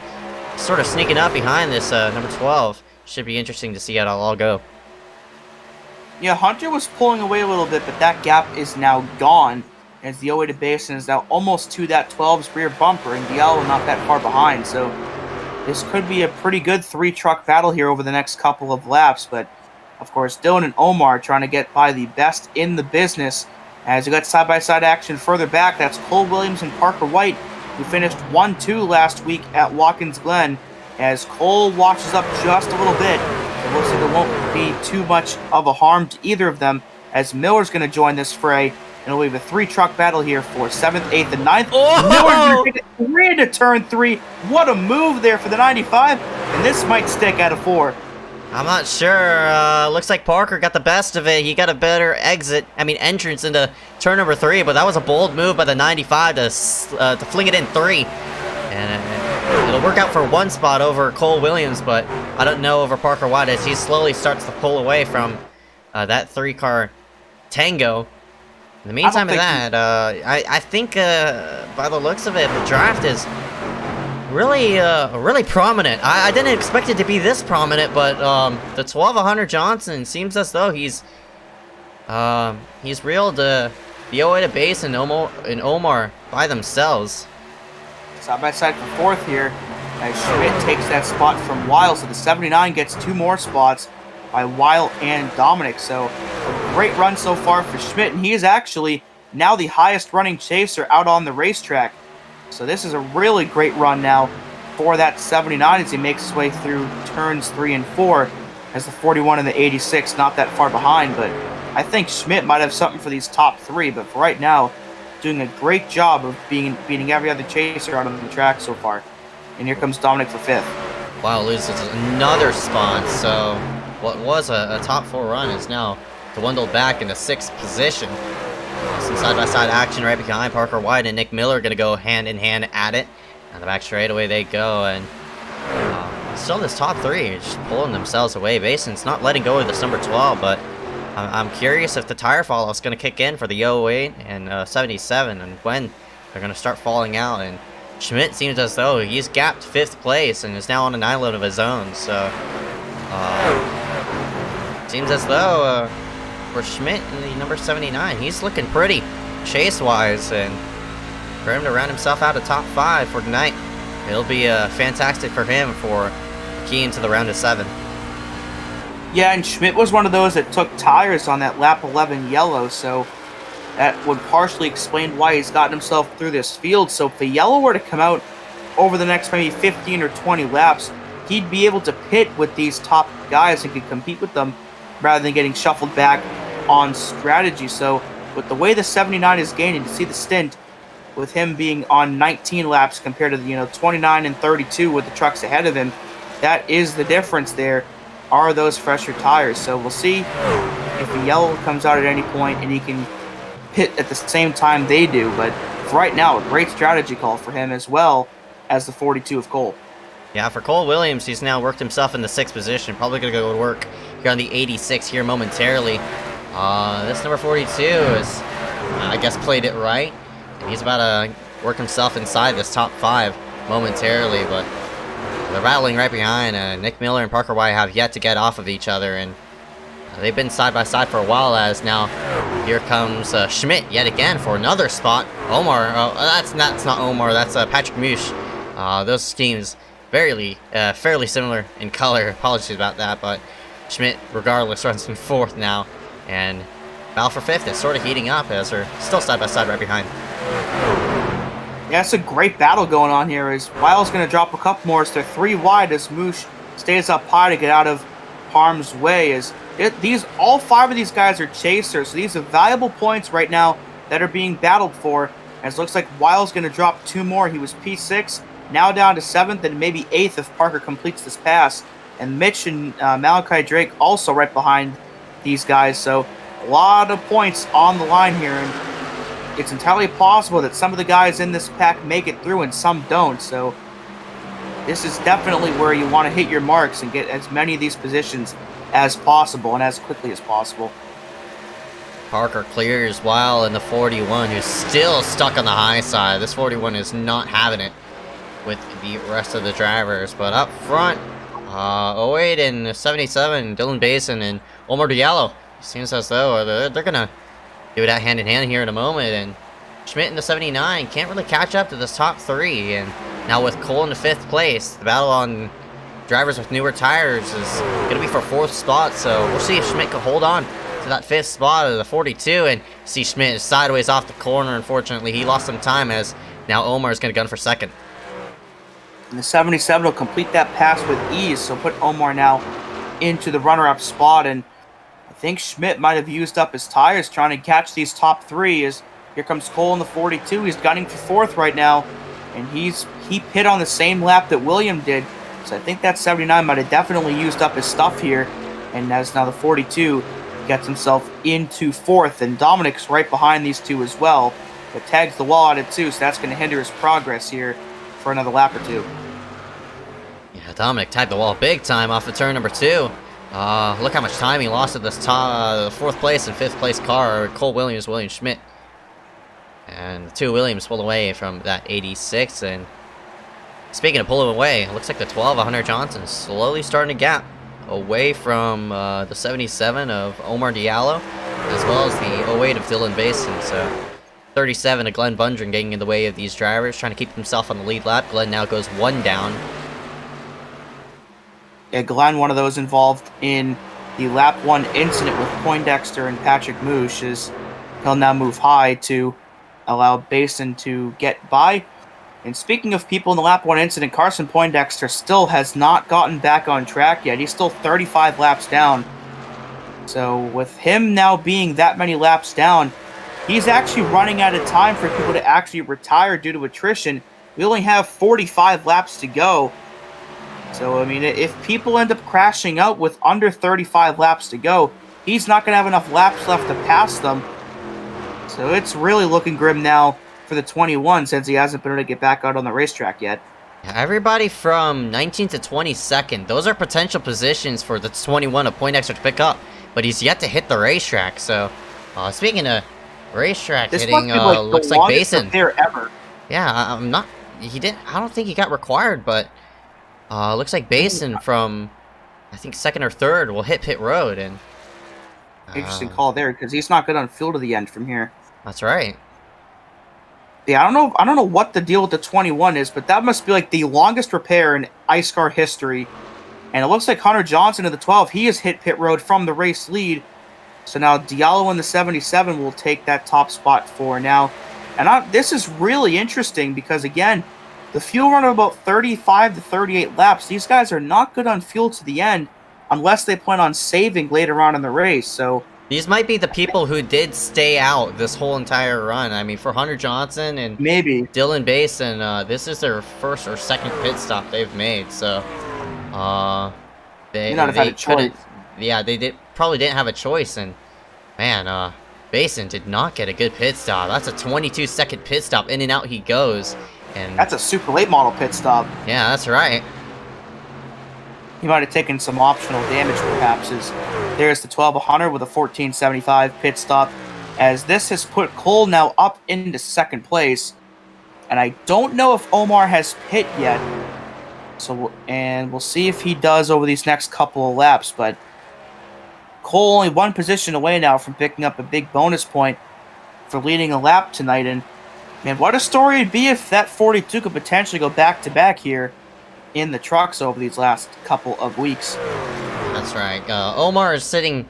sort of sneaking up behind this number 12. Should be interesting to see how it'll all go. Yeah, Hunter was pulling away a little bit, but that gap is now gone, as the 08 of Basin is now almost to that 12's rear bumper, and Diallo not that far behind. So this could be a pretty good 3-truck battle here over the next couple of laps. But of course, Dylan and Omar trying to get by the best in the business. As you got side-by-side action further back, that's Cole Williams and Parker White, who finished 1-2 last week at Watkins Glen. As Cole washes up just a little bit, it looks like it won't be too much of a harm to either of them, as Miller's going to join this fray, and it'll be a 3-truck battle here for 7th, 8th, and 9th. Oh! Miller's going to take it 3 into turn 3. What a move there for the 95, and this might stick out of 4. I'm not sure. Looks like Parker got the best of it. He got a better entrance into turn number 3, but that was a bold move by the 95 to fling it in 3. And it'll work out for 1 spot over Cole Williams, but I don't know over Parker White as he slowly starts to pull away from that 3-car tango. In the meantime of that, I think by the looks of it, the draft is really prominent. I didn't expect it to be this prominent, but the 12 of Hunter Johnson seems as though he's reeled the 08 of Base and Omar by themselves. Side by side for 4th here, as Schmidt takes that spot from Weil, so the 79 gets 2 more spots by Weil and Dominic. So a great run so far for Schmidt, and he is actually now the highest running chaser out on the racetrack. So this is a really great run now for that 79 as he makes his way through turns 3 and 4, as the 41 and the 86 not that far behind. But I think Schmidt might have something for these top 3, but for right now, doing a great job of beating every other chaser out on the track so far. And here comes Dominic for 5th. Wow, loses another spot, so what was a top 4 run is now dwindled back into 6th position. Some side-by-side action right behind Parker White and Nick Miller going to go hand-in-hand at it. On the back straightaway they go, and still this top 3 just pulling themselves away. Basin's not letting go of this number 12, but I'm curious if the tire fall is going to kick in for the 08 and 77, and when they're going to start falling out. And Schmidt seems as though he's gapped 5th place and is now on an island of his own. So, seems as though for Schmidt in the number 79, he's looking pretty chase-wise, and for him to round himself out of top 5 for tonight, it'll be fantastic for him for key into the round of 7. Yeah, and Schmidt was one of those that took tires on that lap 11 yellow, so that would partially explain why he's gotten himself through this field. So if the yellow were to come out over the next maybe 15 or 20 laps, he'd be able to pit with these top guys and could compete with them rather than getting shuffled back on strategy. So with the way the 79 is gaining, to see the stint with him being on 19 laps compared to the 29 and 32 with the trucks ahead of him, that is the difference there, are those fresher tires. So we'll see if the yellow comes out at any point and he can pit at the same time they do. But for right now, a great strategy call for him as well as the 42 of Cole. Yeah, for Cole Williams, he's now worked himself in the 6th position. Probably going to go to work here on the 86 here momentarily. This number 42 is, I guess, played it right. And he's about to work himself inside this top 5 momentarily. But they're battling right behind. Nick Miller and Parker White have yet to get off of each other. And they've been side by side for a while, as now here comes Schmidt yet again for another spot. Omar, that's not Omar, that's Patrick Mush. Those teams fairly similar in color. Apologies about that, but Schmidt, regardless, runs in 4th now, and battle for 5th is sort of heating up as they're still side by side right behind. Yeah, it's a great battle going on here. As Wiles going to drop a couple more, as they're 3 wide as Mush stays up high to get out of harm's way. As all 5 of these guys are chasers, so these are valuable points right now that are being battled for. As it looks like Wiles going to drop 2 more. He was P6. Now down to 7th and maybe 8th if Parker completes this pass. And Mitch and Malachi Drake also right behind these guys. So a lot of points on the line here. And it's entirely possible that some of the guys in this pack make it through and some don't. So this is definitely where you want to hit your marks and get as many of these positions as possible and as quickly as possible. Parker clears while in the 41, who's still stuck on the high side. This 41 is not having it with the rest of the drivers. But up front, 08 and 77, Dylan Basin and Omar Diallo. Seems as though they're going to do that hand in hand here in a moment. And Schmidt in the 79 can't really catch up to this top 3. And now with Cole in the 5th place, the battle on drivers with newer tires is going to be for 4th spot. So we'll see if Schmidt can hold on to that 5th spot of the 42. And see Schmidt is sideways off the corner. Unfortunately, he lost some time, as now Omar is going to gun for 2nd. And the 77 will complete that pass with ease, so put Omar now into the runner-up spot. And I think Schmidt might have used up his tires trying to catch these top 3. As here comes Cole in the 42. He's gunning for 4th right now, and he pit on the same lap that William did. So I think that 79 might have definitely used up his stuff here. And as now the 42 gets himself into 4th, and Dominic's right behind these 2 as well, but tags the wall out at 2, so that's going to hinder his progress here for another lap or 2. Yeah, Dominic tagged the wall big time off of turn number 2. Look how much time he lost at this top, 4th place and 5th place car, Cole Williams, William Schmidt. And the 2 Williams pulled away from that 86. And speaking of pulling away, it looks like the 12 of Hunter Johnson is slowly starting to gap away from the 77 of Omar Diallo, as well as the 08 of Dylan Basin. So 37 of Glenn Bundren getting in the way of these drivers, trying to keep himself on the lead lap. Glenn now goes 1 down. Yeah, Glenn, one of those involved in the lap 1 incident with Poindexter and Patrick Moosh, as he'll now move high to allow Basin to get by. And speaking of people in the lap 1 incident, Carson Poindexter still has not gotten back on track yet. He's still 35 laps down. So with him now being that many laps down, he's actually running out of time for people to actually retire due to attrition. We only have 45 laps to go. So, I mean, if people end up crashing out with under 35 laps to go, he's not going to have enough laps left to pass them. So it's really looking grim now for the 21, since he hasn't been able to get back out on the racetrack yet. Everybody from 19th to 22nd, those are potential positions for the 21 of Poindexter to pick up, but he's yet to hit the racetrack. So, speaking of racetrack this hitting, must be like looks the like Basin. there ever. Yeah, I'm not he didn't. I don't think he got required, but looks like Basin from I think second or third will hit pit road, and Interesting call there, because he's not good on fuel to the end from here. that's right. Yeah, I don't know what the deal with the 21 is, but that must be like the longest repair in iSCAR history. And it looks like Hunter Johnson in the 12, he has hit pit road from the race lead. So now Diallo in the 77 will take that top spot for now. And this is really interesting because, again, the fuel run of about 35 to 38 laps. These guys are not good on fuel to the end unless they plan on saving later on in the race. So These might be the people who did stay out this whole entire run. I mean, for Hunter Johnson and maybe Dylan Basin, this is their first or second pit stop they've made. So they not have had a choice. Yeah, they probably didn't have a choice. And man, Basin did not get a good pit stop. That's a 22-second pit stop. In and out he goes. And that's a super late model pit stop. Yeah, that's right. He might have taken some optional damage, perhaps. There's the 1200 with a 1475 pit stop, as this has put Cole now up into second place. And I don't know if Omar has pit yet. So, and we'll see if he does over these next couple of laps. But Cole only one position away now from picking up a big bonus point for leading a lap tonight. And man, what a story it'd be if that 42 could potentially go back-to-back here in the trucks over these last couple of weeks. That's right. Omar is sitting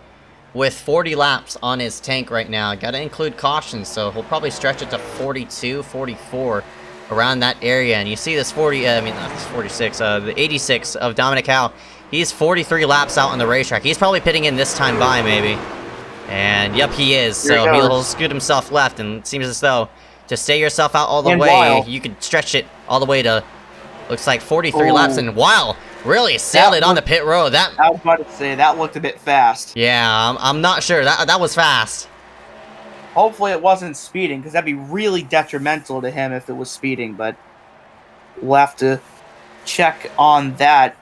with 40 laps on his tank right now. Got to include cautions, so he'll probably stretch it to 42, 44, around that area. And you see this 46, the 86 of Dominic Howe. He's 43 laps out on the racetrack. He's probably pitting in this time by, maybe. And yep, he is. So he'll scoot himself left, and it seems as though to stay yourself out all the way, you could stretch it all the way to, looks like 43 laps, and wow, really sailed it on the pit road. That I was about to say, that looked a bit fast. Yeah, I'm not sure. That was fast. Hopefully it wasn't speeding, because that'd be really detrimental to him if it was speeding, but we'll have to check on that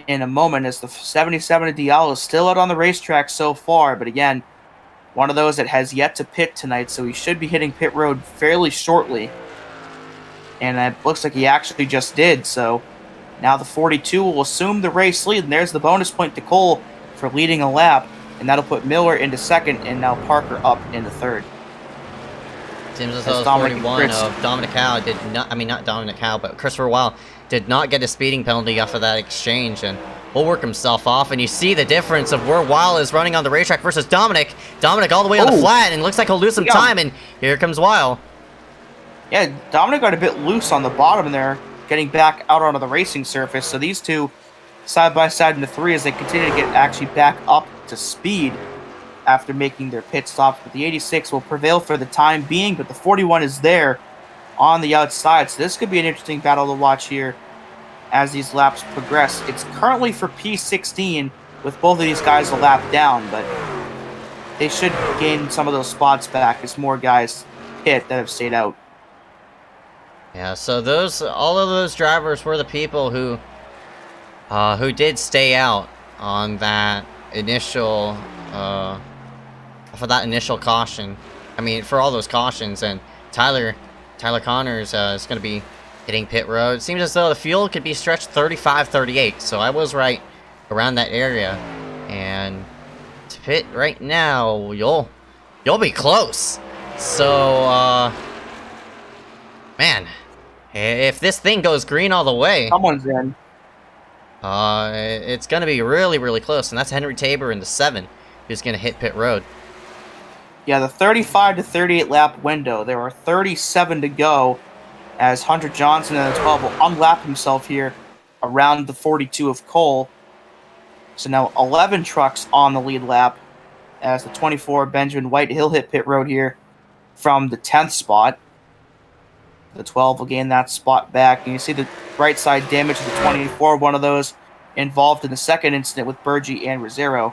in a moment, as the 77 of Diallo is still out on the racetrack so far, but again, one of those that has yet to pit tonight, so he should be hitting pit road fairly shortly. And it looks like he actually just did, so now the 42 will assume the race lead, and there's the bonus point to Cole for leading a lap, and that'll put Miller into second, and now Parker up into third. Seems as though 41 of Dominic Howe did not, not Dominic Howe, but Christopher Weil did not get a speeding penalty off of that exchange, and will work himself off. And you see the difference of where Weil is running on the racetrack versus Dominic. Dominic all the way on the flat, and looks like he'll lose some time, and here comes Weil. Yeah, Dominic got a bit loose on the bottom there, getting back out onto the racing surface. So these two, side by side in the three, as they continue to get actually back up to speed after making their pit stops. But the 86 will prevail for the time being, but the 41 is there on the outside. So this could be an interesting battle to watch here as these laps progress. It's currently for P16 with both of these guys a lap down, but they should gain some of those spots back as more guys pit that have stayed out. Yeah, so all of those drivers were the people who did stay out on that initial for that initial caution. For all those cautions, and Tyler Connors is going to be hitting pit road. It seems as though the fuel could be stretched 35, 38. So I was right around that area, and to pit right now, you'll be close. So man, if this thing goes green all the way, someone's in. It's gonna be really, really close, and that's Henry Tabor in the 7 who's gonna hit pit road. Yeah, the 35 to 38 lap window. There are 37 to go, as Hunter Johnson in the 12 will unlap himself here around the 42 of Cole. So now 11 trucks on the lead lap, as the 24 Benjamin White, he'll hit pit road here from the 10th spot. The 12 will gain that spot back. And you see the right side damage to the 24, one of those involved in the second incident with Burgee and Rosero,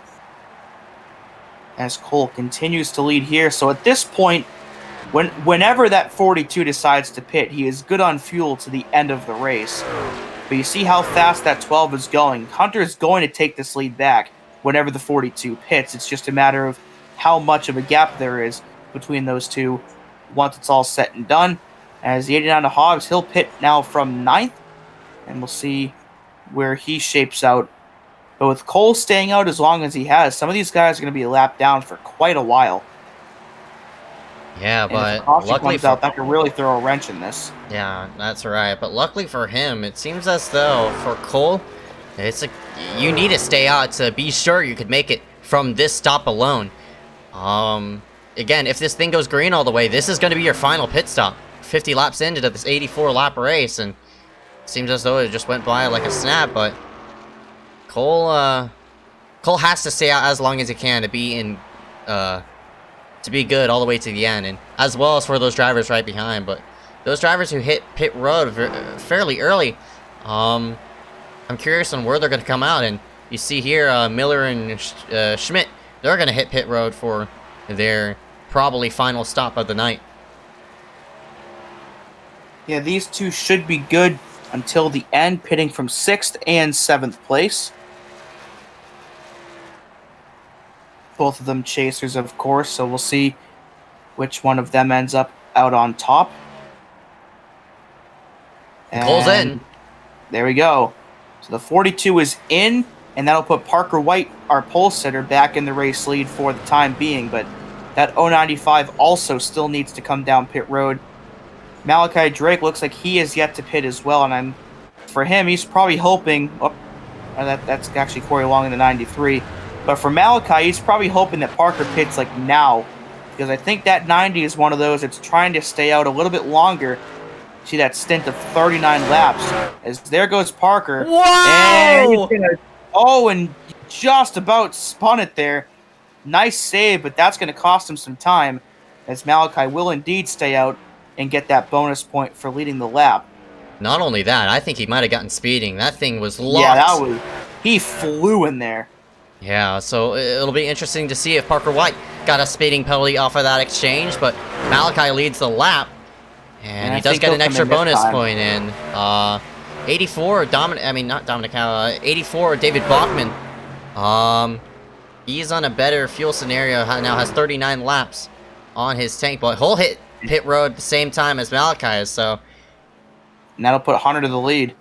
as Cole continues to lead here. So at this point, whenever that 42 decides to pit, he is good on fuel to the end of the race. But you see how fast that 12 is going. Hunter is going to take this lead back whenever the 42 pits. It's just a matter of how much of a gap there is between those two once it's all set and done. As the 89 to Hobbs, he'll pit now from 9th, and we'll see where he shapes out. But with Cole staying out as long as he has, some of these guys are going to be lapped down for quite a while. Yeah, And but if a caution luckily comes out, that could really throw a wrench in this. Yeah, that's right. But luckily for him, it seems as though for Cole, you need to stay out to be sure you could make it from this stop alone. Again, if this thing goes green all the way, this is going to be your final pit stop. 50 laps into this 84 lap race, and it seems as though it just went by like a snap. But Cole has to stay out as long as he can to be good all the way to the end, and as well as for those drivers right behind. But those drivers who hit pit road fairly early, I'm curious on where they're going to come out. And you see here, Miller and Schmidt, they're going to hit pit road for their probably final stop of the night. Yeah, these two should be good until the end, pitting from 6th and 7th place. Both of them chasers, of course, so we'll see which one of them ends up out on top. Cole's in. There we go. So the 42 is in, and that'll put Parker White, our pole sitter, back in the race lead for the time being. But that 095 also still needs to come down pit road. Malachi Drake looks like he is yet to pit as well, and for him, he's probably hoping. That's actually Corey Long in the 93. But for Malachi, he's probably hoping that Parker pits like now, because I think that 90 is one of those that's trying to stay out a little bit longer. See that stint of 39 laps. As there goes Parker. Whoa! And just about spun it there. Nice save, but that's going to cost him some time, as Malachi will indeed stay out and get that bonus point for leading the lap. Not only that, I think he might have gotten speeding. That thing was locked. Yeah, he flew in there. Yeah, so it'll be interesting to see if Parker White got a speeding penalty off of that exchange, but Malachi leads the lap, and he does get an extra bonus point in. 84, 84, David Bachman. He's on a better fuel scenario, now has 39 laps on his tank, but he'll hit pit road at the same time as Malachi is, so. And that'll put Hunter to the lead,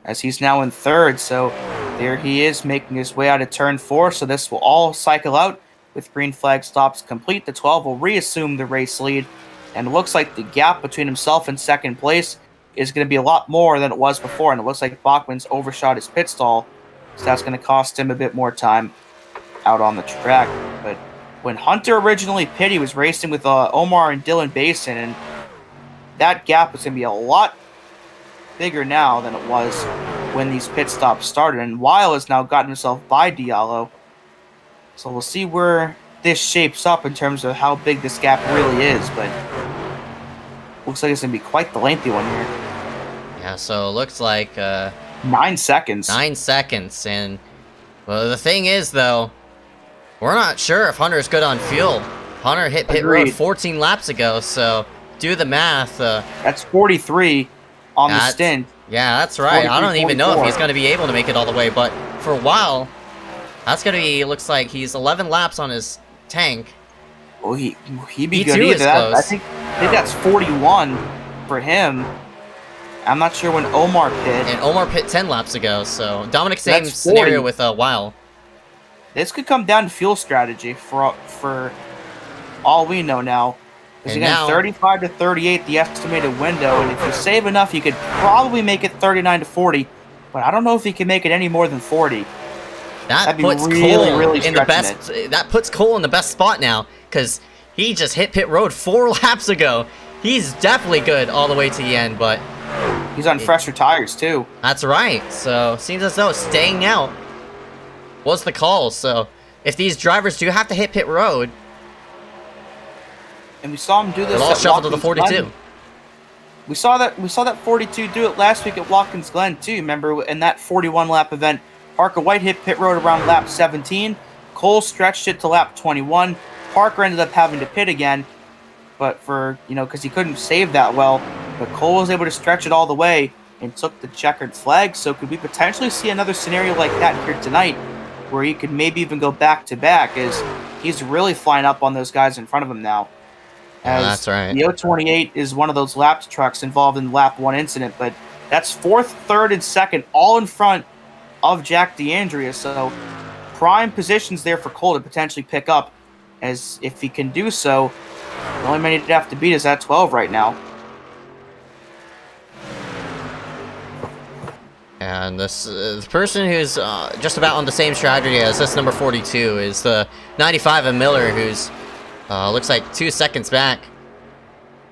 as he's now in 3rd, so there he is making his way out of turn 4, so this will all cycle out with green flag stops complete. The 12 will reassume the race lead, and it looks like the gap between himself and 2nd place is going to be a lot more than it was before, and it looks like Bachman's overshot his pit stall, so that's going to cost him a bit more time out on the track. But when Hunter originally pit, he was racing with Omar and Dylan Basin, and that gap is going to be a lot bigger now than it was when these pit stops started, and Weil has now gotten himself by Diallo. So we'll see where this shapes up in terms of how big this gap really is, but looks like it's going to be quite the lengthy one here. Yeah, so it looks like 9 seconds. 9 seconds, and well, the thing is, though, we're not sure if Hunter's good on fuel. Hunter hit pit road 14 laps ago, so do the math. That's 43 on the stint. Yeah, that's right. I don't even know if he's going to be able to make it all the way, but for a while, that's going to be, looks like he's 11 laps on his tank. Well, he'd be good either. I think that's 41 for him. I'm not sure when Omar pit. And Omar pit 10 laps ago, so Dominic, same scenario with Weil. This could come down to fuel strategy for all we know now. Because again, 35 to 38, the estimated window, and if you save enough, you could probably make it 39 to 40. But I don't know if you can make it any more than 40. That puts Cole in the best. That puts Cole in the best spot now, because he just hit pit road 4 laps ago. He's definitely good all the way to the end, but he's on fresher tires too. That's right. So seems as though staying out was the call. So if these drivers do have to hit pit road. And we saw him do this. They'll all shuffle to the 42. We saw that 42 do it last week at Watkins Glen too. Remember in that 41 lap event, Parker White hit pit road around lap 17. Cole stretched it to lap 21. Parker ended up having to pit again, but because he couldn't save that well. But Cole was able to stretch it all the way and took the checkered flag. So could we potentially see another scenario like that here tonight, where he could maybe even go back to back, as he's really flying up on those guys in front of him now. Yeah, as that's right. the 028 is one of those lapped trucks involved in the lap 1 incident, but that's 4th, 3rd, and 2nd, all in front of Jack DeAndrea, so prime positions there for Cole to potentially pick up, as if he can do so, the only man he'd have to beat is at 12 right now. And this person who's just about on the same strategy as this number 42 is the 95 of Miller, who's looks like 2 seconds back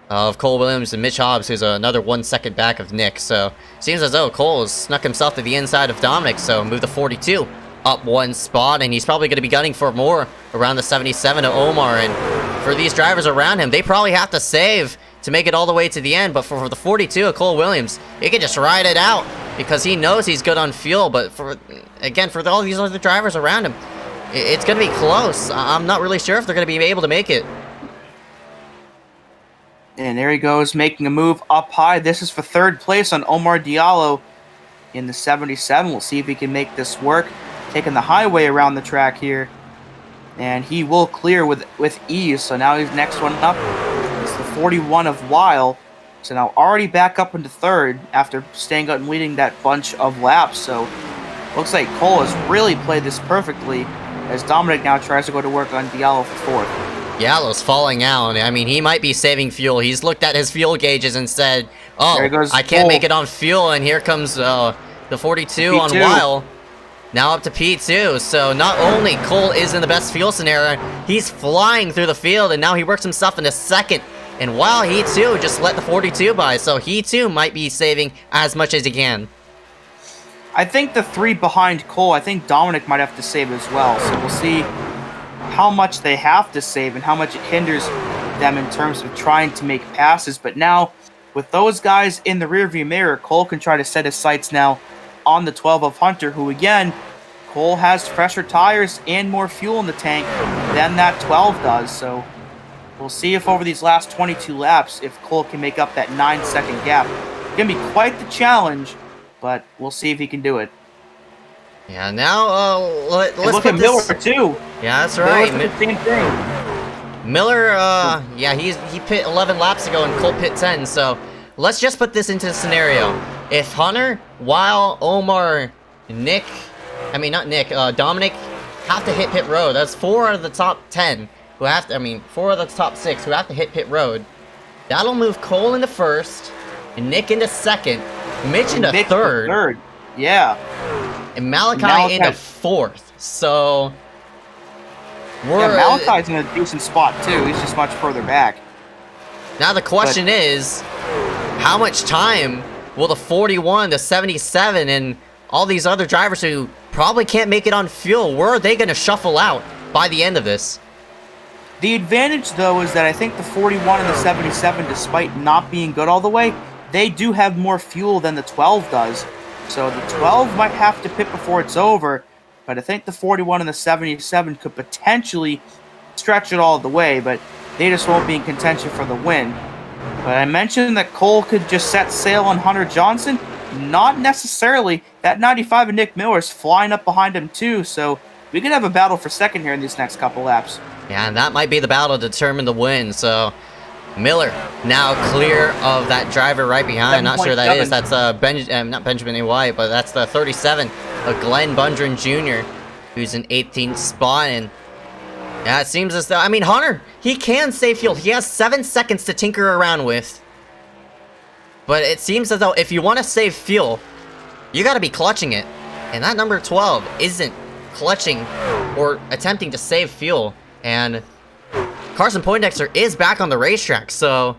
of Cole Williams, and Mitch Hobbs, who's another 1 second back of Nick. So seems as though Cole has snuck himself to the inside of Dominic, so move the 42 up 1 spot, and he's probably going to be gunning for more around the 77 of Omar. And for these drivers around him, they probably have to save to make it all the way to the end, but for the 42 of Cole Williams, he can just ride it out because he knows he's good on fuel. But for all these other drivers around him, it's going to be close. I'm not really sure if they're going to be able to make it. And there he goes, making a move up high. This is for 3rd place on Omar Diallo in the 77. We'll see if he can make this work. Taking the highway around the track here. And he will clear with ease. So now his next one up is the 41 of Weil. So now already back up into 3rd after staying out and leading that bunch of laps. So looks like Cole has really played this perfectly, as Dominic now tries to go to work on Diallo for 4th. Diallo's falling out. I mean, he might be saving fuel. He's looked at his fuel gauges and said, oh, I can't Cole. make it on fuel. And here comes the 42 P2. on Weil. Now up to P2. So not only Cole is in the best fuel scenario, he's flying through the field, and now he works himself into 2nd. And Weil, he too just let the 42 by, so he too might be saving as much as he can. I think the 3 behind Cole, I think Dominic might have to save as well. So we'll see how much they have to save and how much it hinders them in terms of trying to make passes. But now, with those guys in the rearview mirror, Cole can try to set his sights now on the 12 of Hunter, who again, Cole has fresher tires and more fuel in the tank than that 12 does. So we'll see if over these last 22 laps, if Cole can make up that 9-second gap. It's going to be quite the challenge, but we'll see if he can do it. Yeah, now let's look put at this... Miller too. Yeah, that's right. Miller's the same thing. Miller, yeah, he pit 11 laps ago and Cole pit 10. So let's just put this into a scenario. If Hunter, Weil, Omar, Dominic have to hit pit road. That's 4 out of the top 10 who have to. 4 of the top 6 who have to hit pit road. That'll move Cole into 1st, and Nick into 2nd, Mitch into 3rd. Yeah. And Malachi into 4th. So Malachi's in a decent spot too. He's just much further back. Now the question is, how much time will the 41, the 77, and all these other drivers who probably can't make it on fuel, where are they going to shuffle out by the end of this? The advantage, though, is that I think the 41 and the 77, despite not being good all the way, they do have more fuel than the 12 does. So the 12 might have to pit before it's over, but I think the 41 and the 77 could potentially stretch it all the way, but they just won't be in contention for the win. But I mentioned that Cole could just set sail on Hunter Johnson. Not necessarily. That 95 of Nick Miller is flying up behind him too, so we could have a battle for 2nd here in these next couple laps. Yeah, and that might be the battle to determine the win. So Miller now clear of that driver right behind. Not sure who that is. That's not Benjamin A. White, but that's the 37 of Glenn Bundren Jr., who's in 18th spot. And yeah, it seems as though, Hunter, he can save fuel. He has 7 seconds to tinker around with. But it seems as though if you want to save fuel, you got to be clutching it. And that number 12 isn't clutching or attempting to save fuel. And Carson Poindexter is back on the racetrack, so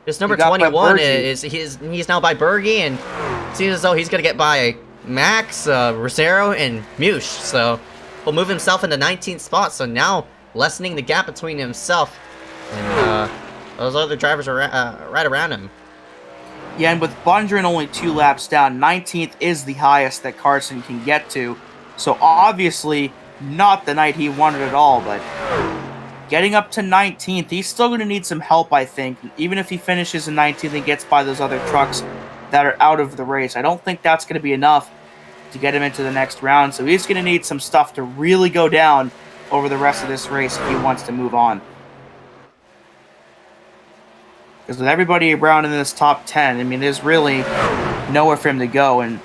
this number 21 he's now by Berge, and it seems as though he's gonna get by Max, Rosero, and Mush. So he'll move himself into 19th spot. So now lessening the gap between himself and those other drivers are right around him. Yeah, and with Bundren only 2 laps down, 19th is the highest that Carson can get to. So obviously not the night he wanted at all, but getting up to 19th, he's still going to need some help, I think. Even if he finishes in 19th and gets by those other trucks that are out of the race, I don't think that's going to be enough to get him into the next round. So he's going to need some stuff to really go down over the rest of this race if he wants to move on. Because with everybody around in this top 10, I mean, there's really nowhere for him to go. And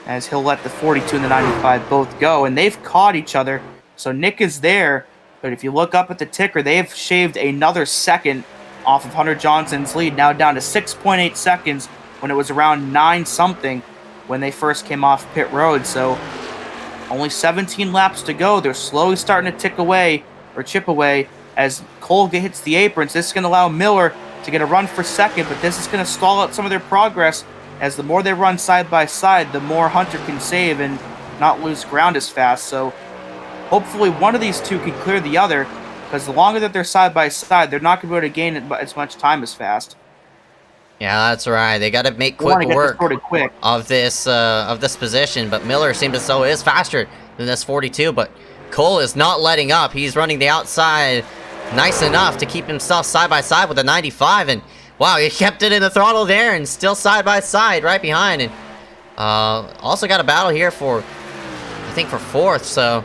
as he'll let the 42 and the 95 both go, and they've caught each other. So Nick is there, but if you look up at the ticker, they've shaved another second off of Hunter Johnson's lead, now down to 6.8 seconds when it was around 9-something when they first came off pit road. So only 17 laps to go. They're slowly starting to tick away, or chip away, as Cole hits the aprons. This is going to allow Miller to get a run for second, but this is going to stall out some of their progress, as the more they run side by side, the more Hunter can save and not lose ground as fast. So hopefully one of these two can clear the other, because the longer that they're side by side, they're not going to be able to gain as much time as fast. Yeah, that's right. They got to make quick work quick. of this position. But Miller seems as though is faster than this 42. But Cole is not letting up. He's running the outside nice enough to keep himself side by side with the 95. And wow, he kept it in the throttle there and still side by side right behind. And also got a battle here for, I think, for fourth. So.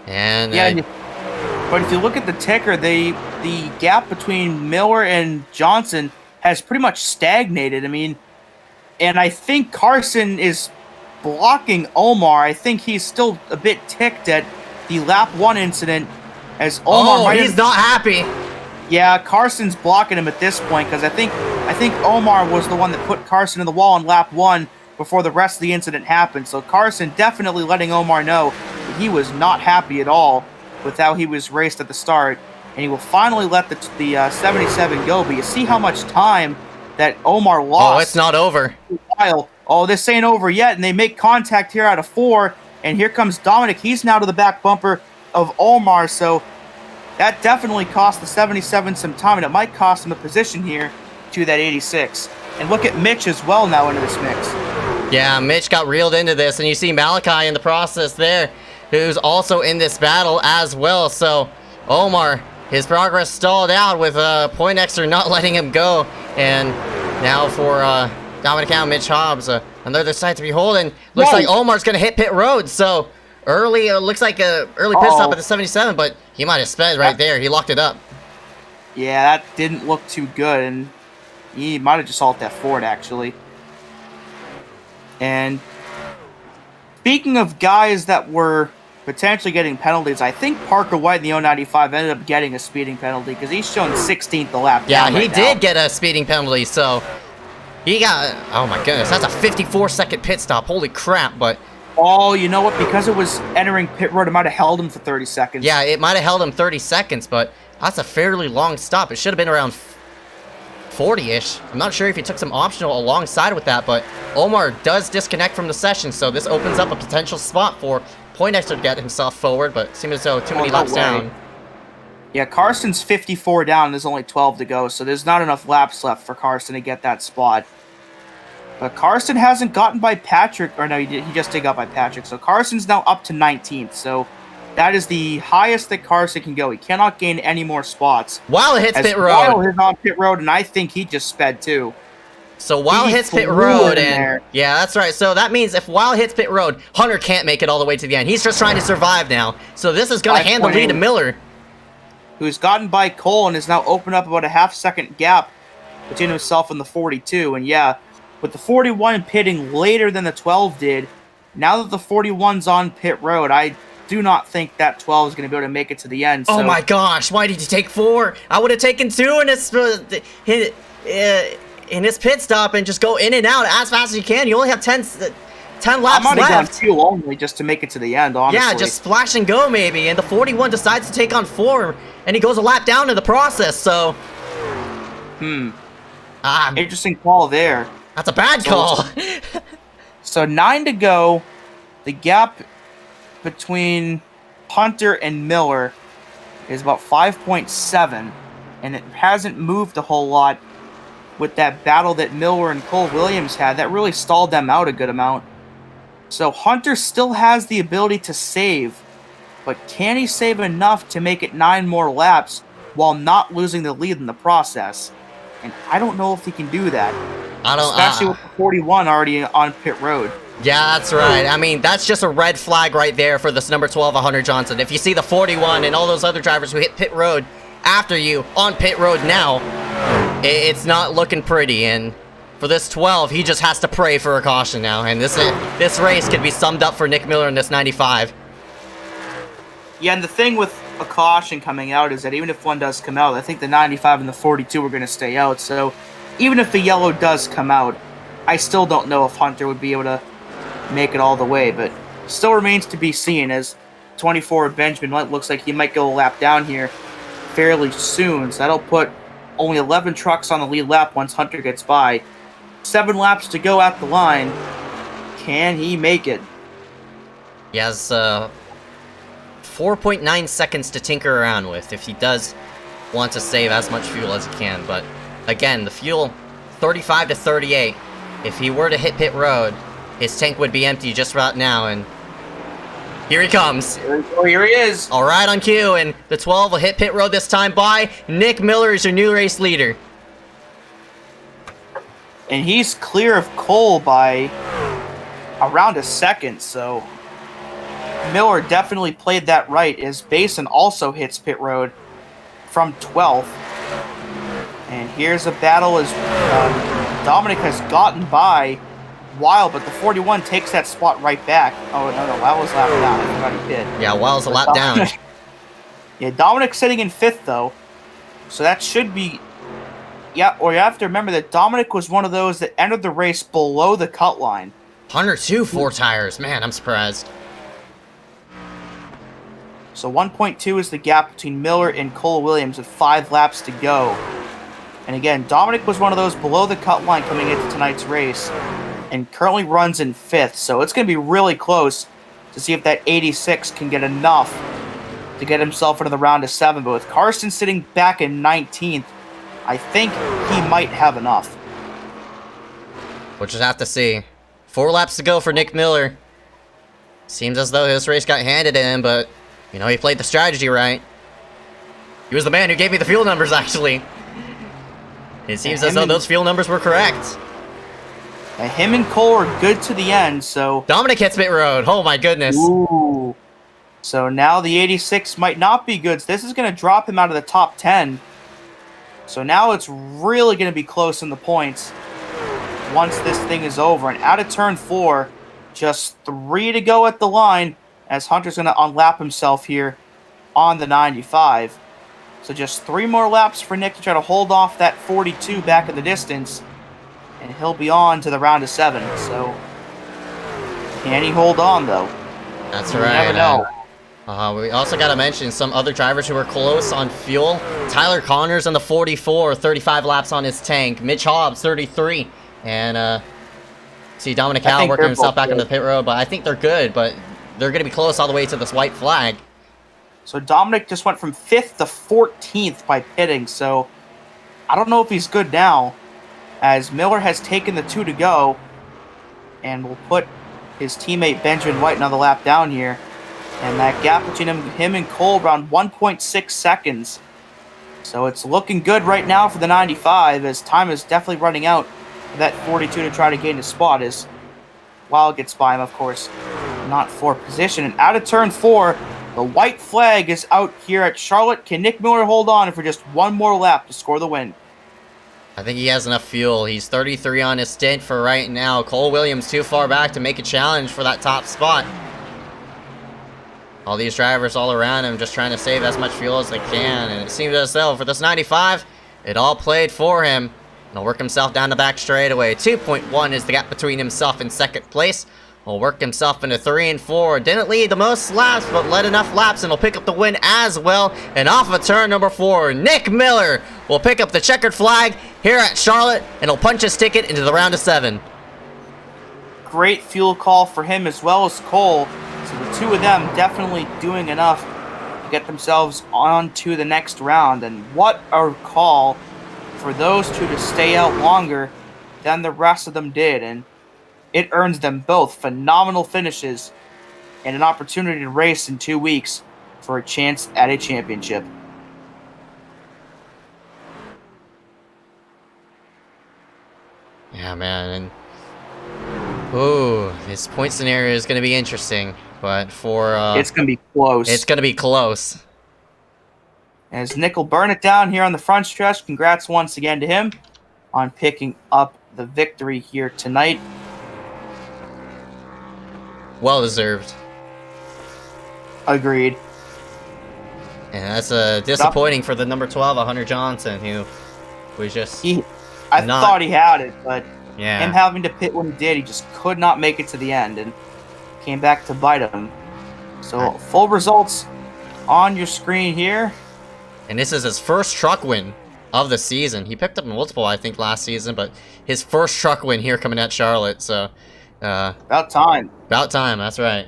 And yeah, but if you look at the ticker, the gap between Miller and Johnson has pretty much stagnated. I mean, and I think Carson is blocking Omar. I think he's still a bit ticked at the lap 1 incident, as Omar he's not happy. Yeah, Carson's blocking him at this point, because I think Omar was the one that put Carson in the wall in lap 1 before the rest of the incident happened. So Carson definitely letting Omar know that he was not happy at all with how he was raced at the start, and he will finally let the 77 go. But you see how much time that Omar lost. Oh, it's not over. Oh, this ain't over yet, and they make contact here out of 4, and here comes Dominic. He's now to the back bumper of Omar, so that definitely cost the 77 some time, and it might cost him a position here to that 86. And look at Mitch as well now into this mix. Yeah, Mitch got reeled into this, and you see Malachi in the process there, who's also in this battle as well. So Omar, his progress stalled out with Poindexter not letting him go. And now for Dominic and Mitch Hobbs, another sight to behold. And looks like Omar's going to hit pit road. So early, looks like a early pit stop at the 77, but he might have sped right there. He locked it up. Yeah, that didn't look too good, and he might have just salted that forward, actually. And speaking of guys that were potentially getting penalties, I think Parker White in the 095 ended up getting a speeding penalty, because he's shown 16th the lap. Yeah, he did get a speeding penalty, so he got, oh my goodness, that's a 54-second pit stop. Holy crap, but... Oh, you know what? Because it was entering pit road, it might have held him for 30 seconds. Yeah, it might have held him 30 seconds, but that's a fairly long stop. It should have been around 40-ish. I'm not sure if he took some optional alongside with that, but Omar does disconnect from the session, so this opens up a potential spot for Poindexter to get himself forward, but it seems as though too many laps down. Yeah, Carson's 54 down, there's only 12 to go, so there's not enough laps left for Carson to get that spot. But Carson hasn't gotten by Patrick, or no, he just did got by Patrick, so Carson's now up to 19th, so that is the highest that Carson can go. He cannot gain any more spots. While it hits pit road. While hits on pit road, and I think he just sped too. So while it hits pit road, and yeah, that's right. So that means if while it hits pit road, Hunter can't make it all the way to the end. He's just trying to survive now. So this is going to hand the lead to Miller, who's gotten by Cole and has now opened up about a half-second gap between himself and the 42. And yeah, with the 41 pitting later than the 12 did, now that the 41's on pit road, I do not think that 12 is going to be able to make it to the end. So. Oh my gosh, why did you take 4? I would have taken 2 in his pit stop and just go in and out as fast as you can. You only have 10 laps left. Gone 2 only just to make it to the end, honestly. Yeah, just splash and go maybe. And the 41 decides to take on 4, and he goes a lap down in the process, so... Interesting call there. That's a bad call. So 9 to go. The gap between Hunter and Miller is about 5.7, and it hasn't moved a whole lot with that battle that Miller and Cole Williams had. That really stalled them out a good amount. So Hunter still has the ability to save, but can he save enough to make it 9 more laps while not losing the lead in the process? And I don't know if he can do that. Especially with the 41 already on pit road. Yeah, that's right. I mean, that's just a red flag right there for this number 12, Hunter Johnson. If you see the 41 and all those other drivers who hit pit road, after you on pit road now. It's not looking pretty, and for this 12, he just has to pray for a caution now, and this race could be summed up for Nick Miller in this 95. Yeah, and the thing with a caution coming out is that even if one does come out, I think the 95 and the 42 are going to stay out, so even if the yellow does come out, I still don't know if Hunter would be able to make it all the way, but still remains to be seen, as 24 Benjamin looks like he might go a lap down here fairly soon, so that'll put only 11 trucks on the lead lap once Hunter gets by. 7 laps to go at the line. Can he make it? He has 4.9 seconds to tinker around with if he does want to save as much fuel as he can. But again, the fuel 35 to 38. If he were to hit pit road, his tank would be empty just right now, and here he comes. Here he is. All right, on cue, and the 12 will hit pit road this time by Nick Miller is your new race leader. And he's clear of Cole by around a second, so Miller definitely played that right, as Basin also hits pit road from 12th. And here's a battle as Dominic has gotten by Weil, but the 41 takes that spot right back. Oh, no, Weil was lap down. I forgot he did. Yeah, Weil's a lap down. Yeah, Dominic's sitting in 5th, though. So that should be... Yeah, or you have to remember that Dominic was one of those that entered the race below the cut line. Hunter, 4 tires. Man, I'm surprised. So 1.2 is the gap between Miller and Cole Williams with 5 laps to go. And again, Dominic was one of those below the cut line coming into tonight's race, and currently runs in 5th, so it's going to be really close to see if that 86 can get enough to get himself into the round of 7. But with Carson sitting back in 19th, I think he might have enough. We'll just have to see. 4 laps to go for Nick Miller. Seems as though his race got handed to him, but, you know, he played the strategy right. He was the man who gave me the fuel numbers, actually. It seems as though those fuel numbers were correct. And him and Cole are good to the end, so... Dominic hits pit road. Oh, my goodness. Ooh. So now the 86 might not be good. So this is going to drop him out of the top 10. So now it's really going to be close in the points once this thing is over. And out of turn 4, just 3 to go at the line, as Hunter's going to unlap himself here on the 95. So just 3 more laps for Nick to try to hold off that 42 back in the distance. And he'll be on to the round of 7. So, can he hold on, though? That's you right. Never know. We also got to mention some other drivers who are close on fuel. Tyler Connors on the 44, 35 laps on his tank. Mitch Hobbs, 33. And, see Dominic Howell working himself back into the pit road. But I think they're good, but they're going to be close all the way to this white flag. So, Dominic just went from 5th to 14th by pitting. So, I don't know if he's good now, as Miller has taken the 2 to go, and will put his teammate Benjamin White another lap down here. And that gap between him and Cole around 1.6 seconds. So it's looking good right now for the 95, as time is definitely running out for that 42 to try to gain a spot, as Weil gets by him, of course, not for position. And out of turn 4, the white flag is out here at Charlotte. Can Nick Miller hold on for just one more lap to score the win? I think he has enough fuel. He's 33 on his stint for right now. Cole Williams too far back to make a challenge for that top spot. All these drivers all around him just trying to save as much fuel as they can. And it seems as though for this 95, it all played for him. He'll work himself down the back straightaway. 2.1 is the gap between himself and second place. He'll work himself into 3 and 4. Didn't lead the most laps, but led enough laps, and he'll pick up the win as well. And off of turn number 4, Nick Miller will pick up the checkered flag here at Charlotte, and he'll punch his ticket into the round of 7. Great fuel call for him as well as Cole. So the two of them definitely doing enough to get themselves on to the next round. And what a call for those two to stay out longer than the rest of them did. And it earns them both phenomenal finishes and an opportunity to race in 2 weeks for a chance at a championship. Yeah, man. And ooh, this point scenario is going to be interesting. But for it's going to be close. It's going to be close. As Nick will burn it down here on the front stretch. Congrats once again to him on picking up the victory here tonight. Well deserved. Agreed. And that's disappointing for the number 12, Hunter Johnson, who was just I thought he had it, but yeah. him having to pit when he did, he just could not make it to the end and came back to bite him. So full results on your screen here. And this is his first truck win of the season. He picked up multiple, I think, last season, but his first truck win here coming at Charlotte. So about time. About time, that's right.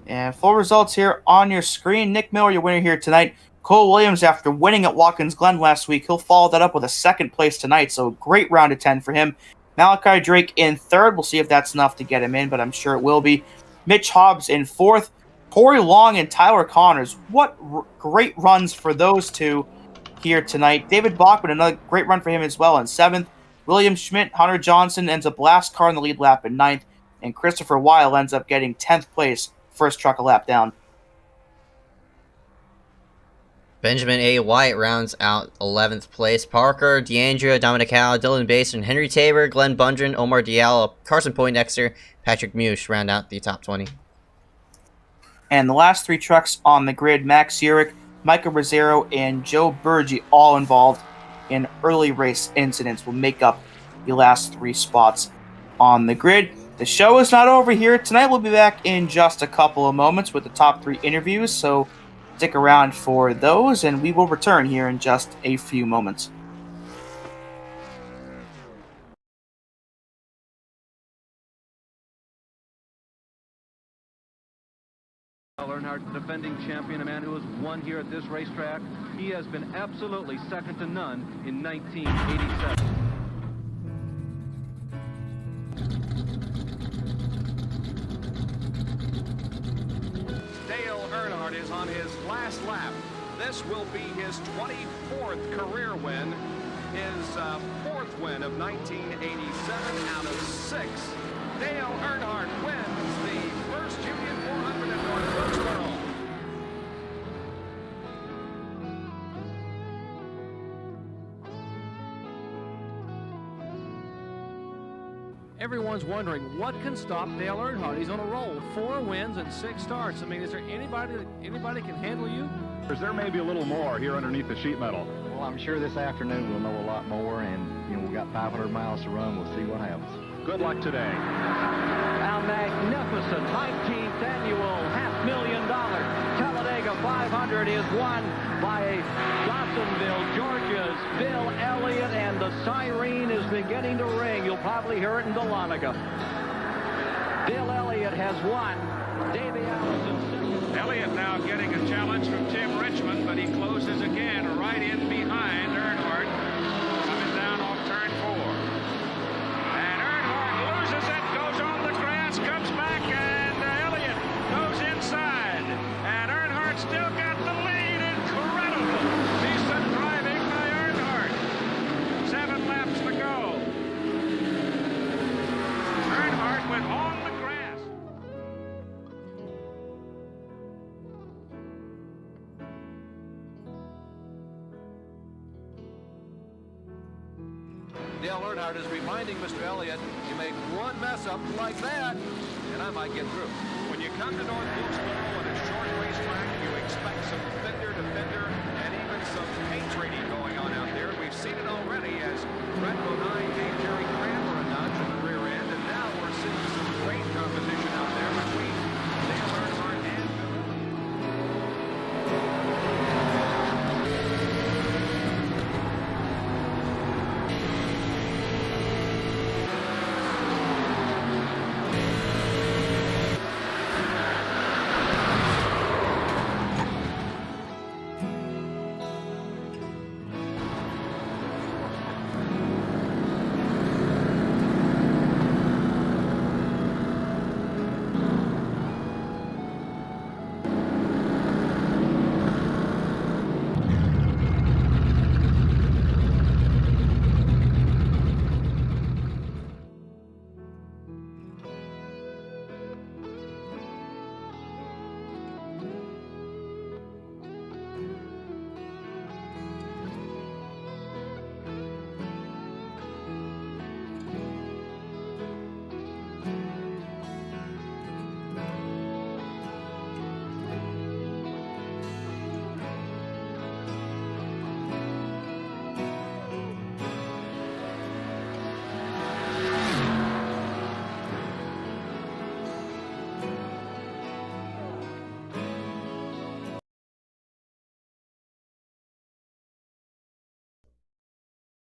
And full results here on your screen. Nick Miller, your winner here tonight. Cole Williams, after winning at Watkins Glen last week, he'll follow that up with a second place tonight. So great round of 10 for him. Malachi Drake in third. We'll see if that's enough to get him in, but I'm sure it will be. Mitch Hobbs in fourth. Corey Long and Tyler Connors. What great runs for those two here tonight. David Bachman, another great run for him as well in seventh. William Schmidt, Hunter Johnson ends up last car in the lead lap in ninth. And Christopher Weil ends up getting 10th place, first truck a lap down. Benjamin A. White rounds out 11th place. Parker, DeAndrea, Dominic Howe, Dylan Basin, Henry Tabor, Glenn Bundren, Omar Diallo, Carson Poindexter, Patrick Mush round out the top 20. And the last three trucks on the grid, Max Urich, Michael Rosero, and Joe Burgi, all involved in early race incidents, will make up the last three spots on the grid. The show is not over here. Tonight we'll be back in just a couple of moments with the top three interviews, so stick around for those, and we will return here in just a few moments. Earnhardt, defending champion, a man who has won here at this racetrack. He has been absolutely second to none in 1987. Dale Earnhardt is on his last lap. This will be his 24th career win, his fourth win of 1987 out of 6. Dale Earnhardt wins the first Union 400 at North Wilkesboro. Everyone's wondering what can stop Dale Earnhardt. He's on a roll, 4 wins and 6 starts. I mean, is there anybody can handle you? There may be a little more here underneath the sheet metal. Well, I'm sure this afternoon we'll know a lot more, and we've got 500 miles to run. We'll see what happens. Good luck today. A magnificent 19th annual $500,000 Talladega 500 is won by Johnsonville, Georgia's Bill Elliott, and the siren is beginning to ring. You'll probably hear it in Dahlonega. Bill Elliott has won. Davey Allison second. Elliott now getting a challenge from Tim Richmond, but he closes again right in behind Earnhardt, coming down off turn 4. And Earnhardt loses it, goes on the grass, comes back, and Elliott goes inside. And Earnhardt still got the lead. Incredible. Decent driving by Earnhardt. 7 laps to go. Earnhardt went on the grass. Dale Earnhardt is reminding Mr. Elliott, you make one mess up like that, and I might get through. When you come to North Wilkesboro on a short racetrack, you expect some fender to fender and even some paint trading going on out there. We've seen it already as Brett Bodine gave Jerry Cranmer a nudge in the rear end, and now we're seeing some great competition out there between Dale Earnhardt and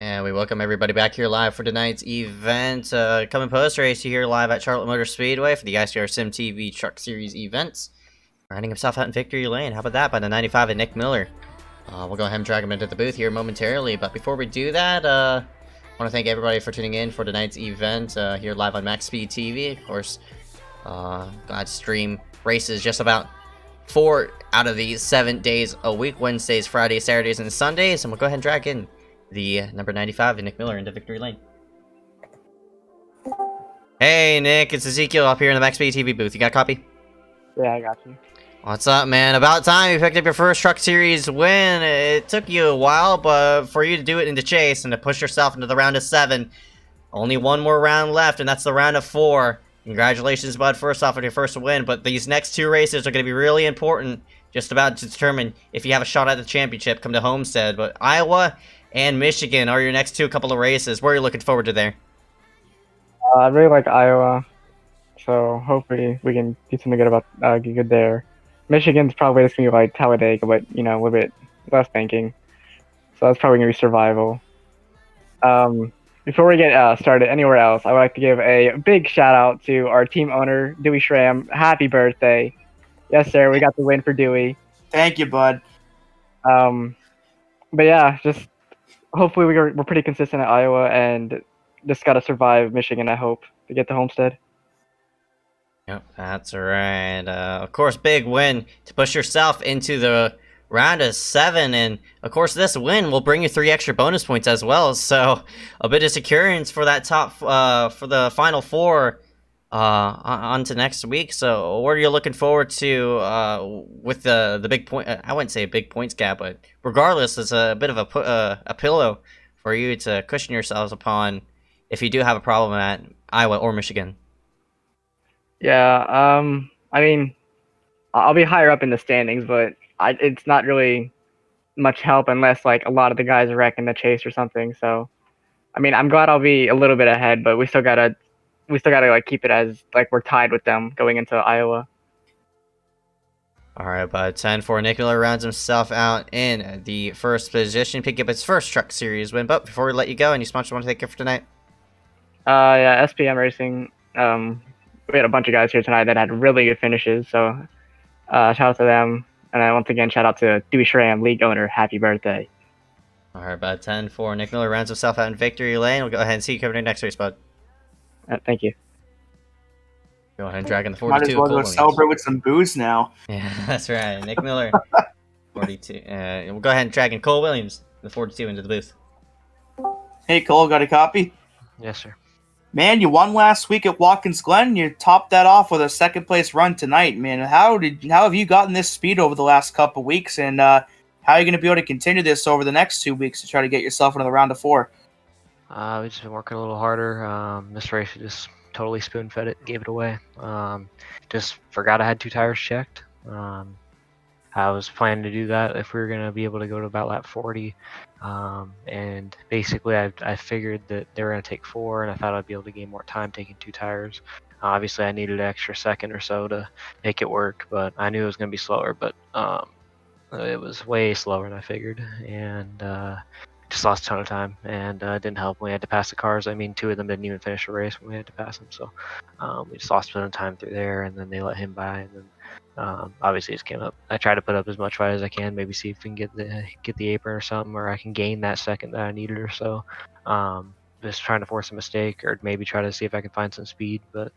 And we welcome everybody back here live for tonight's event. Coming post race here live at Charlotte Motor Speedway for the iSCAR SYMTV Truck Series events. Riding himself out in victory lane. How about that by the 95 and Nick Miller? We'll go ahead and drag him into the booth here momentarily. But before we do that, I want to thank everybody for tuning in for tonight's event here live on Max Speed TV. Of course, glad to stream races just about 4 out of the 7 days a week: Wednesdays, Fridays, Saturdays, and Sundays. And we'll go ahead and drag in the number 95 and Nick Miller into victory lane. Hey Nick, it's Ezeckiel up here in the Max Speed TV booth. You got a copy? Yeah, I got you. What's up, man? About time you picked up your first Truck Series win. It took you a while, but for you to do it in the chase and to push yourself into the round of 7, only one more round left, and that's the round of 4. Congratulations, bud, first off on your first win, but these next 2 races are going to be really important, just about to determine if you have a shot at the championship come to Homestead. But Iowa and Michigan are your next 2 couple of races. What are you looking forward to there? I really like Iowa, so hopefully we can do something good about get good there. Michigan's probably just gonna be like Talladega, but a little bit less banking. So that's probably gonna be survival. Before we get started anywhere else, I would like to give a big shout out to our team owner, Dewey Schramm. Happy birthday! Yes, sir. We got the win for Dewey. Thank you, bud. But yeah, just hopefully we're pretty consistent at Iowa, and just gotta survive Michigan, I hope, to get to Homestead. Yep, that's right. Of course, big win to push yourself into the round of 7, and of course this win will bring you 3 extra bonus points as well, so a bit of securance for that top for the final 4 on to next week. So what are you looking forward to with the big point? I wouldn't say a big points gap, but regardless, it's a bit of a pillow for you to cushion yourselves upon if you do have a problem at Iowa or Michigan. Yeah, I mean, I'll be higher up in the standings, but it's not really much help unless like a lot of the guys wreck in the chase or something. So, I mean, I'm glad I'll be a little bit ahead, but we still gotta like keep it as like we're tied with them going into Iowa. All right, but 10-4, Nick Miller rounds himself out in the first position, pick up his first Truck Series win. But before we let you go, any sponsors want to take care for tonight? Yeah, SPM Racing. We had a bunch of guys here tonight that had really good finishes, so shout out to them. And once again, shout out to Dewey Schramm, league owner. Happy birthday. All right, bud. 10-4, Nick Miller rounds himself out in victory lane. We'll go ahead and see you coming in next race, bud. Thank you. Go ahead and drag in the 42. Might as well go celebrate with some booze now. Yeah, that's right. Nick Miller, 42. We'll go ahead and drag in Cole Williams, the 42, into the booth. Hey, Cole, got a copy? Yes, sir. Man, you won last week at Watkins Glen. You topped that off with a second-place run tonight, man. How have you gotten this speed over the last couple weeks, and how are you going to be able to continue this over the next 2 weeks to try to get yourself into the round of 4? We've just been working a little harder. This race, we just totally spoon-fed it, gave it away. Just forgot I had 2 tires checked. I was planning to do that if we were going to be able to go to about lap 40. And basically, I figured that they were going to take 4, and I thought I'd be able to gain more time taking 2 tires. Obviously, I needed an extra second or so to make it work, but I knew it was going to be slower. But it was way slower than I figured, and just lost a ton of time, and it didn't help. We had to pass the cars. I mean, 2 of them didn't even finish the race when we had to pass them, so we just lost a ton of time through there, and then they let him by, and then obviously just came up. I try to put up as much fight as I can, maybe see if we can get the apron or something, or I can gain that second that I needed or so. Just trying to force a mistake, or maybe try to see if I can find some speed, but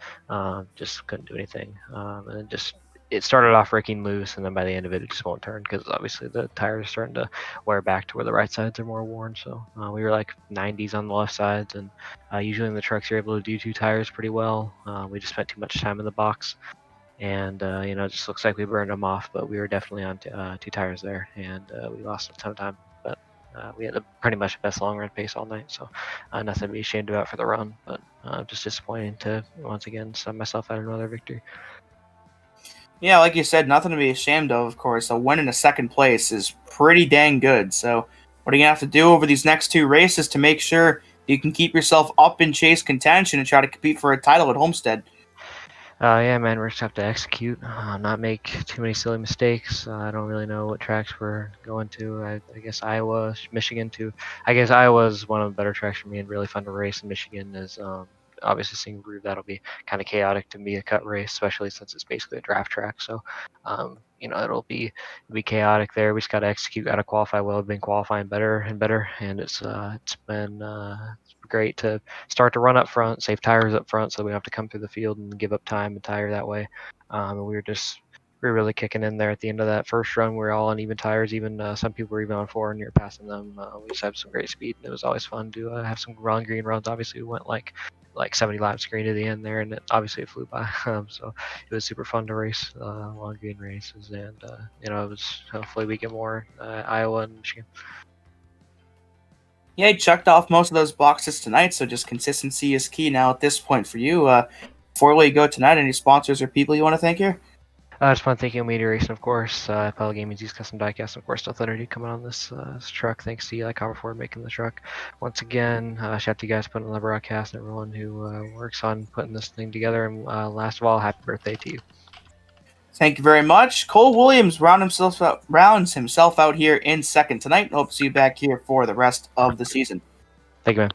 just couldn't do anything. And it started off raking loose, and then by the end of it, it just won't turn because obviously the tires are starting to wear back to where the right sides are more worn. So we were like 90s on the left sides, and usually in the trucks you're able to do 2 tires pretty well. We just spent too much time in the box, and it just looks like we burned them off, but we were definitely on 2 tires there, and we lost a ton of time. But we had pretty much the best long run pace all night, so nothing to be ashamed about for the run, but just disappointing to once again send myself out another victory. Yeah, like you said, nothing to be ashamed of course. A win in a second place is pretty dang good. So what are you going to have to do over these next 2 races to make sure you can keep yourself up in chase contention and try to compete for a title at Homestead? Yeah, man, we're just have to execute, not make too many silly mistakes. I don't really know what tracks we're going to. I guess Iowa, Michigan too. I guess Iowa is one of the better tracks for me and really fun to race. And Michigan is obviously seeing groove. That'll be kind of chaotic to be a cut race, especially since it's basically a draft track. So, it'll be chaotic there. We just got to execute, got to qualify well. We've been qualifying better and better, and it's been great to start to run up front, save tires up front, so we don't have to come through the field and give up time and tire that way. And we were really kicking in there at the end of that first run. We were all on even tires. Even some people were even on 4, and you're passing them. We just had some great speed, and it was always fun to have some green runs. Obviously, we went like 70 laps green to the end there, and it flew by. So it was super fun to race long green races, and it was hopefully we get more Iowa and Michigan. Yeah, you checked off most of those boxes tonight, so just consistency is key now at this point for you. Before we go tonight, any sponsors or people you want to thank here? I just want to thank you, Media Racing, of course, Apollo Gaming, Z's Custom Diecast, and of course, Stealth Energy coming on this truck. Thanks to Eli Copperford making the truck. Once again, shout out to you guys putting on the broadcast and everyone who works on putting this thing together. And last of all, happy birthday to you. Thank you very much. Cole Williams rounds himself out here in second tonight. Hope to see you back here for the rest of the season. Thank you, man.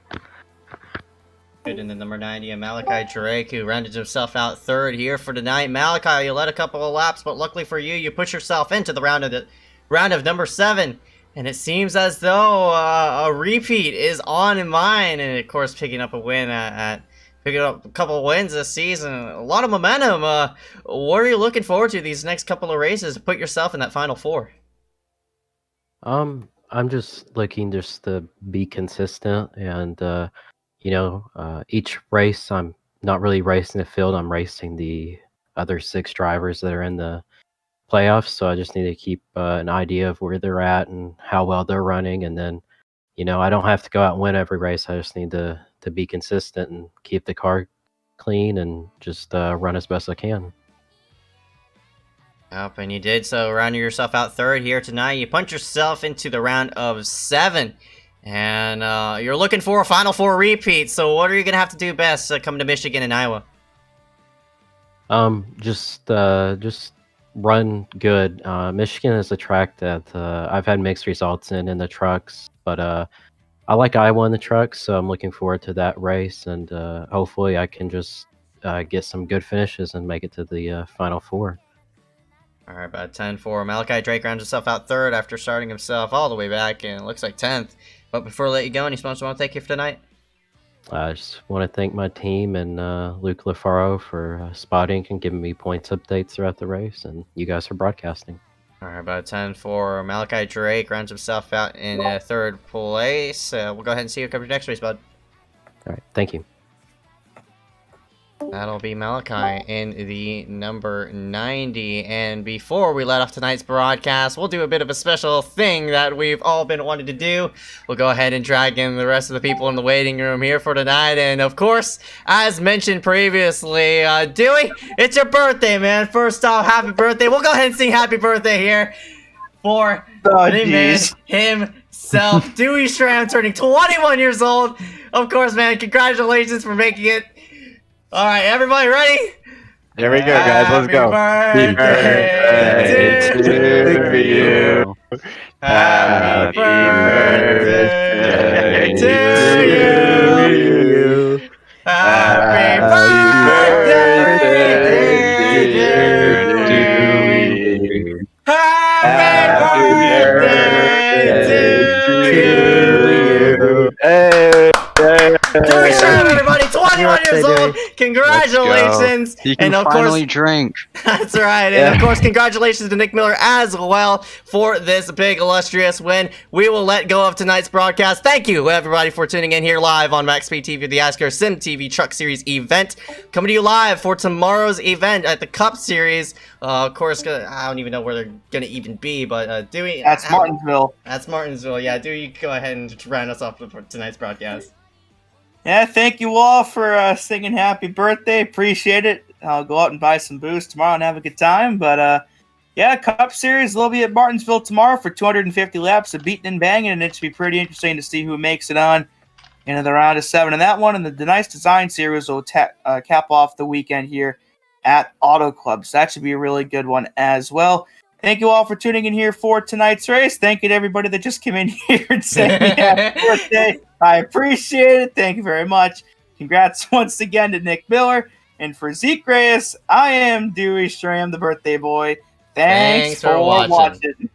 Good in the number 90, and Malachi Drake, who rounded himself out third here for tonight. Malachi, you led a couple of laps, but luckily for you, you push yourself into the round of number 7. And it seems as though a repeat is on in mind, and of course picking up a win picking up a couple of wins this season. A lot of momentum. What are you looking forward to these next couple of races to put yourself in that final 4? I'm just looking to be consistent, and each race I'm not really racing the field. I'm racing the other 6 drivers that are in the playoffs. So I just need to keep an idea of where they're at and how well they're running, and then I don't have to go out and win every race. I just need to be consistent and keep the car clean and just run as best I can. Yep, and you did so, rounding yourself out third here tonight. You punch yourself into the round of 7, and you're looking for a Final 4 repeat. So what are you going to have to do best coming to Michigan and Iowa? Just run good. Michigan is a track that I've had mixed results in the trucks, but I like Iowa in the trucks, so I'm looking forward to that race, and hopefully I can just get some good finishes and make it to the Final 4. All right, about 10-4. Malachi Drake rounds himself out third after starting himself all the way back, and it looks like 10th. But before I let you go, any sponsors want to thank you for tonight? I just want to thank my team and Luke LaFaro for spotting and giving me points updates throughout the race, and you guys for broadcasting. All right, about 10-4. Malachi Drake rounds himself out in third place. We'll go ahead and see you cover next race, bud. All right, thank you. That'll be Malachi in the number 90. And before we let off tonight's broadcast, we'll do a bit of a special thing that we've all been wanting to do. We'll go ahead and drag in the rest of the people in the waiting room here for tonight. And of course, as mentioned previously, Dewey, it's your birthday, man. First off, happy birthday. We'll go ahead and sing happy birthday here for the man himself. Dewey Schramm turning 21 years old. Of course, man, congratulations for making it. All right, everybody ready? Here we go, guys. Let's go. Happy birthday to you. Happy birthday to you. Happy birthday, dear Dewey. Happy birthday to you. Dewey Schramm, everybody, 21 years old. Congratulations. You can and of finally course, drink. That's right. And of course, congratulations to Nick Miller as well for this big illustrious win. We will let go of tonight's broadcast. Thank you, everybody, for tuning in here live on MaxSpeed TV, the iSCAR SYMTV Truck Series event. Coming to you live for tomorrow's event at the Cup Series. Of course, I don't even know where they're going to even be, but Dewey... That's Martinsville. That's Martinsville. Yeah, Dewey, you go ahead and round us off for tonight's broadcast. Yeah, thank you all for singing happy birthday. Appreciate it. I'll go out and buy some booze tomorrow and have a good time. But, yeah, Cup Series will be at Martinsville tomorrow for 250 laps of beating and banging, and it should be pretty interesting to see who makes it on into the round of 7 in that one. And the Nice Design Series will cap off the weekend here at Auto Club. So that should be a really good one as well. Thank you all for tuning in here for tonight's race. Thank you to everybody that just came in here and said happy birthday. I appreciate it. Thank you very much. Congrats once again to Nick Miller. And for Ezeckiel Reyes, I am Dewey Schramm, the birthday boy. Thanks for watching.